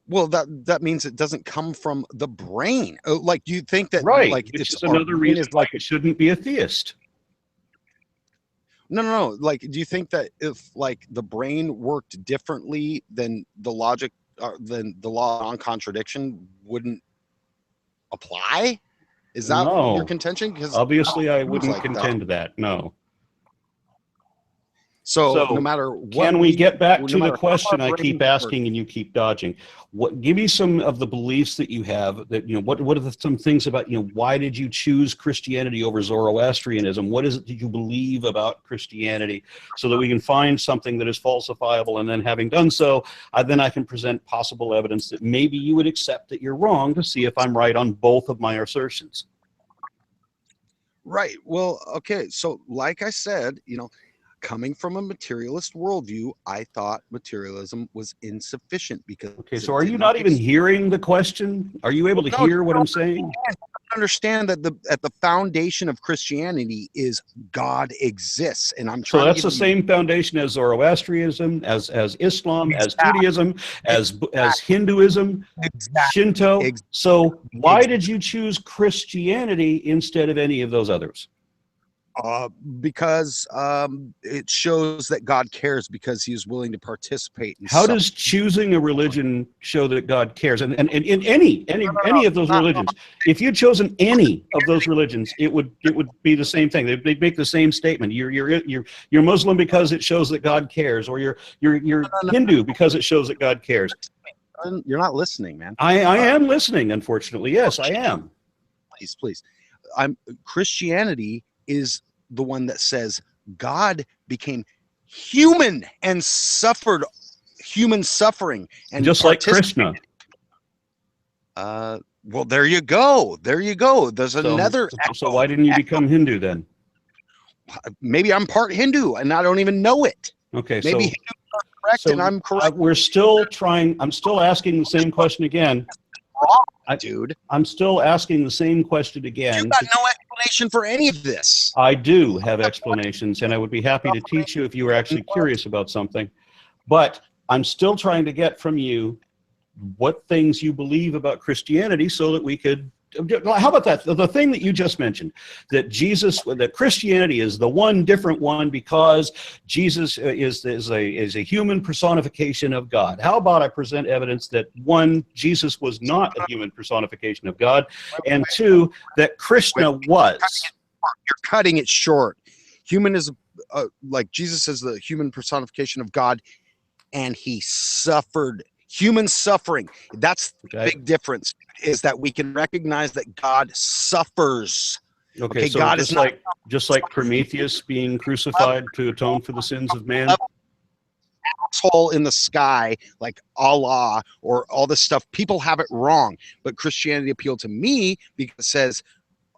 S2: Well, that means it doesn't come from the brain. Like, do you think that
S1: right?
S2: Like,
S1: it's another reason like it shouldn't be a theist.
S2: No. Like, do you think that if like the brain worked differently, then the logic, then the law of non-contradiction wouldn't apply? Is that your
S1: No,
S2: contention? Because
S1: obviously I
S2: it seems
S1: wouldn't
S2: like that.
S1: contend that. No.
S2: So no
S1: So
S2: matter what
S1: can we get back
S2: no
S1: to the
S2: matter how
S1: question
S2: our
S1: I keep
S2: brains work,
S1: asking and you keep dodging? Give me some of the beliefs that you have that, what are some things about, why did you choose Christianity over Zoroastrianism? What is it that you believe about Christianity so that we can find something that is falsifiable? And then having done so, then I can present possible evidence that maybe you would accept that you're wrong to see if I'm right on both of my assertions.
S2: right? Well, okay. So like I said, coming from a materialist worldview, I thought materialism was insufficient because
S1: Okay, so
S2: it
S1: are
S2: did
S1: you
S2: not
S1: not even hearing the question? Are you able to
S2: no,
S1: hear what I'm saying?
S2: understand that at the foundation of Christianity is God exists, and I'm
S1: So
S2: trying to
S1: that's
S2: give
S1: the
S2: you
S1: same foundation as Zoroastrianism, as Islam, as Judaism, as Hinduism, Shinto. So why did you choose Christianity instead of any of those others?
S2: because it shows that God cares because he is willing to participate in
S1: How does choosing a religion show that God cares? And in any of those religions, if you'd chosen any of those religions, it would be the same thing. They'd make the same statement. You're Muslim because it shows that God cares, or you're Hindu because it shows that God cares.
S2: You're not listening, man.
S1: I am listening, unfortunately. Yes, I am.
S2: Please. Christianity is the one that says God became human and suffered human suffering, and
S1: just like Krishna.
S2: Well, there you go. There's another.
S1: So why didn't you become Hindu then?
S2: Maybe I'm part Hindu and I don't even know it.
S1: Okay,
S2: maybe
S1: so
S2: Hindu are correct and I'm correct.
S1: We're still trying. I'm still asking the same question again.
S2: Dude,
S1: I'm still asking the same question again.
S2: You got no explanation for any of this.
S1: I do have explanations, and I would be happy to teach you if you were actually curious about something. But I'm still trying to get from you what things you believe about Christianity so that we could. How about that? The thing that you just mentioned, that Christianity is the one different one because Jesus is a human personification of God. How about I present evidence that one, Jesus was not a human personification of God, and two, that Krishna was.
S2: You're cutting it short. Human is like Jesus is the human personification of God, and he suffered human suffering. That's the big difference, is that we can recognize that God suffers.
S1: Okay, so
S2: God
S1: just like Prometheus being crucified to atone for the sins of man.
S2: Asshole in the sky like Allah or all this stuff. People have it wrong, but Christianity appealed to me because it says,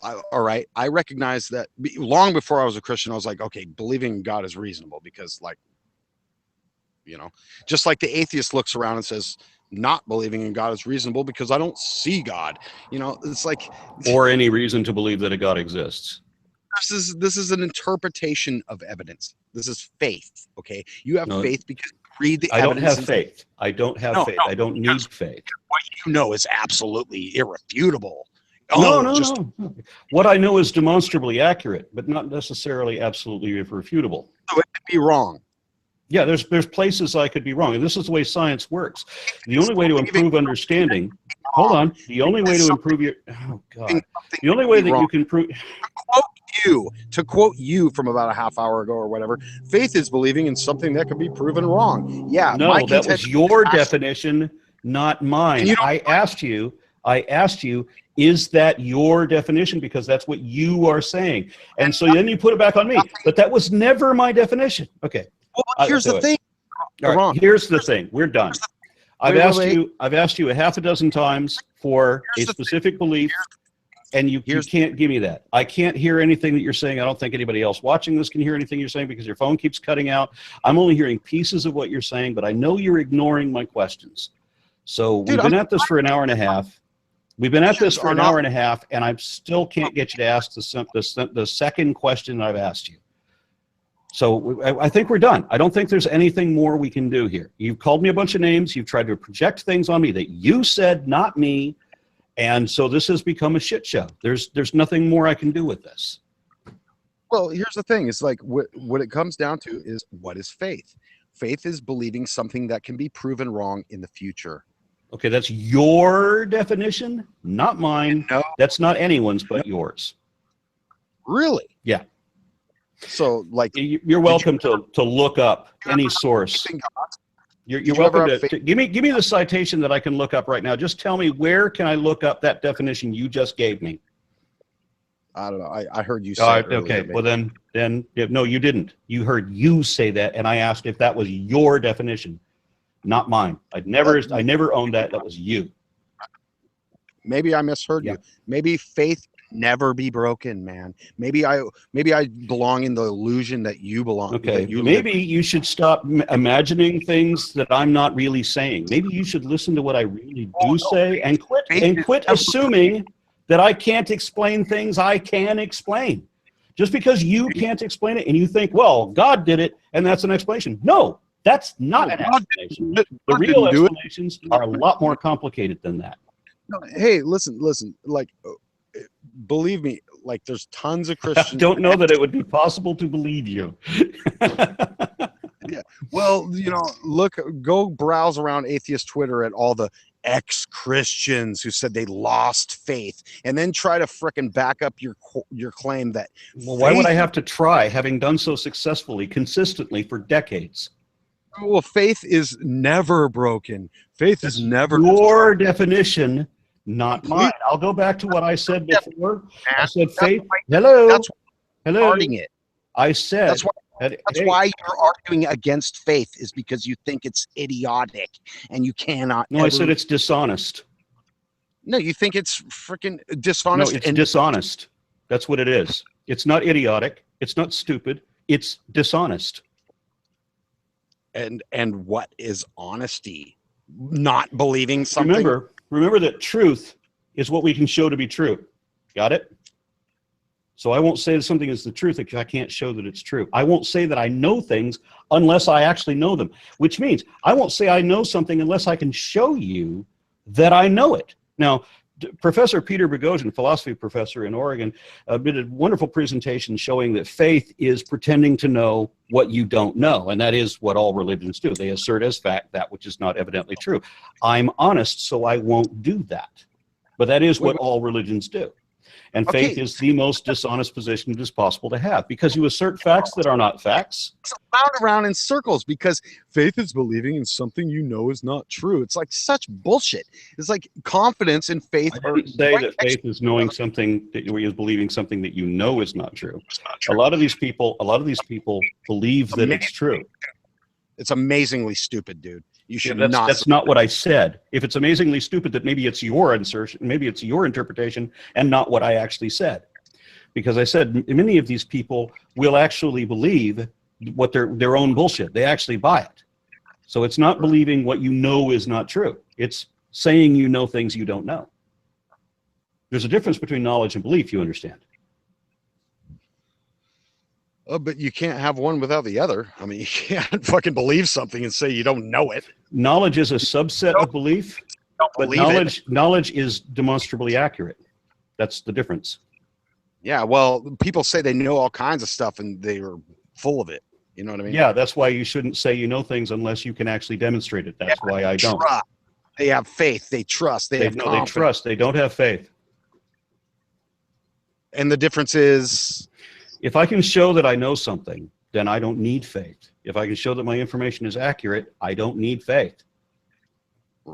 S2: all right, I recognize that long before I was a Christian, I was like, okay, believing in God is reasonable because, like, just like the atheist looks around and says, not believing in God is reasonable because I don't see God. It's like,
S1: or any reason to believe that a God exists.
S2: This is an interpretation of evidence. This is faith. Okay, you have faith because you read the evidence.
S1: I don't have faith. I don't have faith. I don't need faith.
S2: What you know is absolutely irrefutable.
S1: No. What I know is demonstrably accurate, but not necessarily absolutely irrefutable.
S2: So it could be wrong.
S1: Yeah, there's places I could be wrong, and this is the way science works. The only way to improve understanding. Hold on. The only way to improve your. Oh God. The only way that you can prove.
S2: To quote you from about a half hour ago or whatever, faith is believing in something that can be proven wrong. Yeah.
S1: No, that was your definition, not mine. I asked you, is that your definition? Because that's what you are saying. And so then you put it back on me. But that was never my definition. Okay.
S2: Well, here's the thing.
S1: All right, here's the thing. We're done. I've asked you a half a dozen times for a specific belief, and you can't give me that. I can't hear anything that you're saying. I don't think anybody else watching this can hear anything you're saying because your phone keeps cutting out. I'm only hearing pieces of what you're saying, but I know you're ignoring my questions. So we've been at this for an hour and a half. And I still can't get you to ask the second question I've asked you. So I think we're done. I don't think there's anything more we can do here. You've called me a bunch of names. You've tried to project things on me that you said, not me. And so this has become a shit show. There's nothing more I can do with this.
S2: Well, here's the thing. It's like what it comes down to is, what is faith? Faith is believing something that can be proven wrong in the future.
S1: Okay, that's your definition, not mine.
S2: No,
S1: That's not anyone's but yours.
S2: really?
S1: Yeah.
S2: So, like,
S1: You're welcome to look up any source. You're welcome to give me the citation that I can look up right now. Just tell me, where can I look up that definition you just gave me?
S2: I don't know. I heard you say it earlier,
S1: okay.
S2: maybe.
S1: Well, then no, you didn't. You heard you say that, and I asked if that was your definition, not mine. I never owned that. That was you.
S2: Maybe I misheard you. Maybe faith never be broken, man. Maybe I belong in the illusion that you belong.
S1: Okay. Maybe you should stop imagining things that I'm not really saying. Maybe you should listen to what I really do say, and quit assuming that I can't explain things I can explain. Just because you can't explain it and you think, well, God did it and that's an explanation. No, that's not an explanation. The real explanations are a lot more complicated than that.
S2: Hey, listen. Like, believe me, like, there's tons of Christians.
S1: I don't know that it would be possible to believe you.
S2: Yeah. Well, go browse around atheist Twitter at all the ex-Christians who said they lost faith, and then try to frickin' back up your claim that.
S1: Well, why would I have to try, having done so successfully, consistently for decades?
S2: Well, faith is never broken. Faith is never.
S1: Your definition, not mine. I'll go back to what I said before. I said faith. Hello.
S2: That's why
S1: hello.
S2: It.
S1: I said.
S2: That's why you're arguing against faith, is because you think it's idiotic and you cannot.
S1: No, I said it's dishonest.
S2: No, you think it's freaking dishonest.
S1: No, it's dishonest. That's what it is. It's not idiotic. It's not stupid. It's dishonest.
S2: And what is honesty? Not believing something.
S1: Remember that truth is what we can show to be true. Got it? So I won't say that something is the truth if I can't show that it's true. I won't say that I know things unless I actually know them, which means I won't say I know something unless I can show you that I know it. Now, Professor Peter Boghossian, philosophy professor in Oregon, did a wonderful presentation showing that faith is pretending to know what you don't know, and that is what all religions do. They assert as fact that which is not evidently true. I'm honest, so I won't do that. But that is what all religions do. And faith is the most dishonest position it is possible to have, because you assert facts that are not facts.
S2: It's around in circles, because faith is believing in something you know is not true. It's like such bullshit. It's like confidence and faith.
S1: I didn't say that faith is knowing something, that is believing something that you know is not true. A lot of these people believe that it's true.
S2: It's amazingly stupid, dude. You should
S1: not. That's not what I said. If it's amazingly stupid, that maybe it's your insertion, maybe it's your interpretation, and not what I actually said. Because I said many of these people will actually believe what their own bullshit. They actually buy it. So it's not believing what you know is not true. It's saying you know things you don't know. There's a difference between knowledge and belief, you understand.
S2: But you can't have one without the other. I mean, you can't fucking believe something and say you don't know it.
S1: Knowledge is a subset of belief, but knowledge is demonstrably accurate. That's the difference.
S2: Yeah, well, people say they know all kinds of stuff and they are full of it. You know what I mean?
S1: Yeah, that's why you shouldn't say you know things unless you can actually demonstrate it. That's why I don't.
S2: They have faith. They trust. They
S1: trust. They don't have faith.
S2: And the difference is,
S1: if I can show that I know something, then I don't need faith. If I can show that my information is accurate, I don't need faith.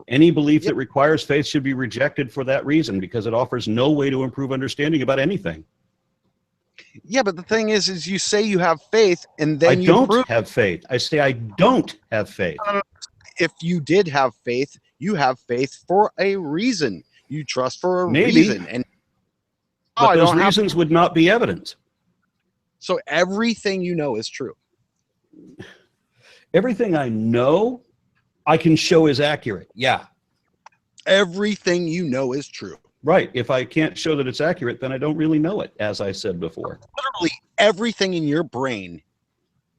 S1: Any belief that requires faith should be rejected for that reason, because it offers no way to improve understanding about anything.
S2: Yeah, but the thing is you say you have faith, and then
S1: you don't have faith. I say I don't have faith.
S2: If you did have faith, you have faith for a reason. You trust for a reason. And
S1: but those reasons would not be evident.
S2: So everything you know is true.
S1: Everything I know, I can show is accurate. Yeah.
S2: Everything you know is true.
S1: Right. If I can't show that it's accurate, then I don't really know it, as I said before.
S2: Literally everything in your brain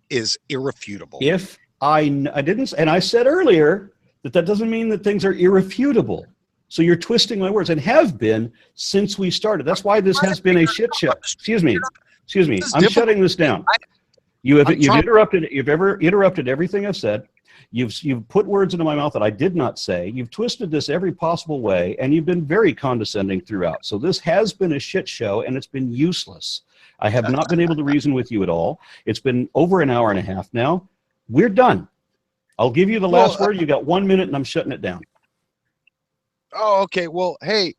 S2: is irrefutable.
S1: If I didn't, and I said earlier that doesn't mean that things are irrefutable. So you're twisting my words and have been since we started. That's why this has been a shit show. Excuse me. Excuse me. I'm shutting this down. You've interrupted everything I've said. You've put words into my mouth that I did not say. You've twisted this every possible way, and you've been very condescending throughout. So this has been a shit show, and it's been useless. I have not been able to reason with you at all. It's been over an hour and a half now. We're done. I'll give you the last word. You got 1 minute, and I'm shutting it down.
S2: Oh, okay. Well, hey,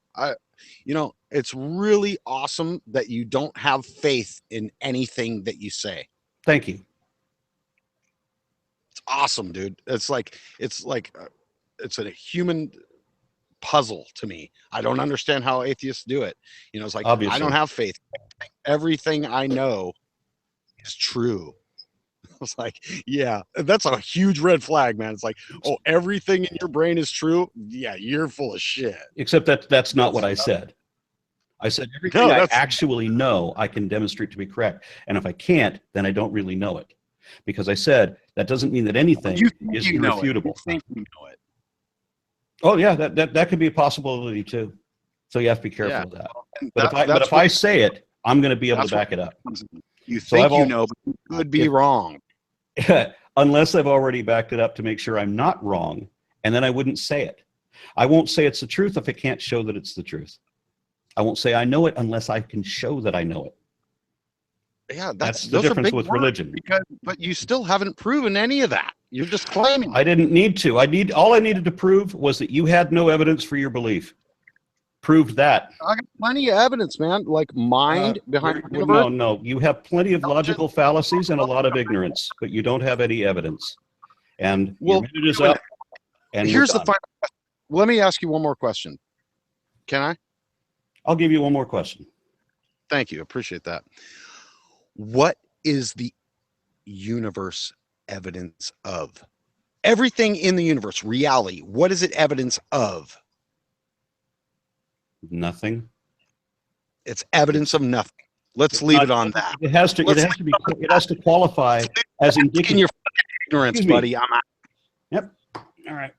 S2: it's really awesome that you don't have faith in anything that you say.
S1: Thank you.
S2: It's awesome, dude. It's a human puzzle to me. I don't understand how atheists do it. It's like, obviously, I don't have faith. Everything I know is true. It's like, yeah, that's a huge red flag, man. It's like, oh, everything in your brain is true. Yeah, you're full of shit.
S1: Except that's not what I said. I said everything I actually know I can demonstrate to be correct. And if I can't, then I don't really know it. Because I said that doesn't mean that anything is irrefutable.
S2: You think you know it.
S1: Oh yeah, that could be a possibility too. So you have to be careful of that. But if I say it, I'm going to be able to back it up.
S2: You think you know, but you could be wrong.
S1: Unless I've already backed it up to make sure I'm not wrong, and then I wouldn't say it. I won't say it's the truth if I can't show that it's the truth. I won't say I know it unless I can show that I know it.
S2: Yeah,
S1: that's the difference with religion.
S2: But you still haven't proven any of that. You're just claiming.
S1: I didn't need to. All I needed to prove was that you had no evidence for your belief. Proved that.
S2: I got plenty of evidence, man. Like mind behind the universe.
S1: No. You have plenty of logical fallacies and a lot of ignorance, but you don't have any evidence. And your minute is up. And
S2: here's the final question. Let me ask you one more question. Can I?
S1: I'll give you one more question.
S2: Thank you. Appreciate that. What is the universe evidence of? Everything in the universe, reality, what is it evidence of?
S1: Nothing.
S2: It's evidence of nothing. Let's leave it on that.
S1: It has to qualify as indicative.
S2: In your ignorance, buddy. I'm out.
S1: Yep. All right.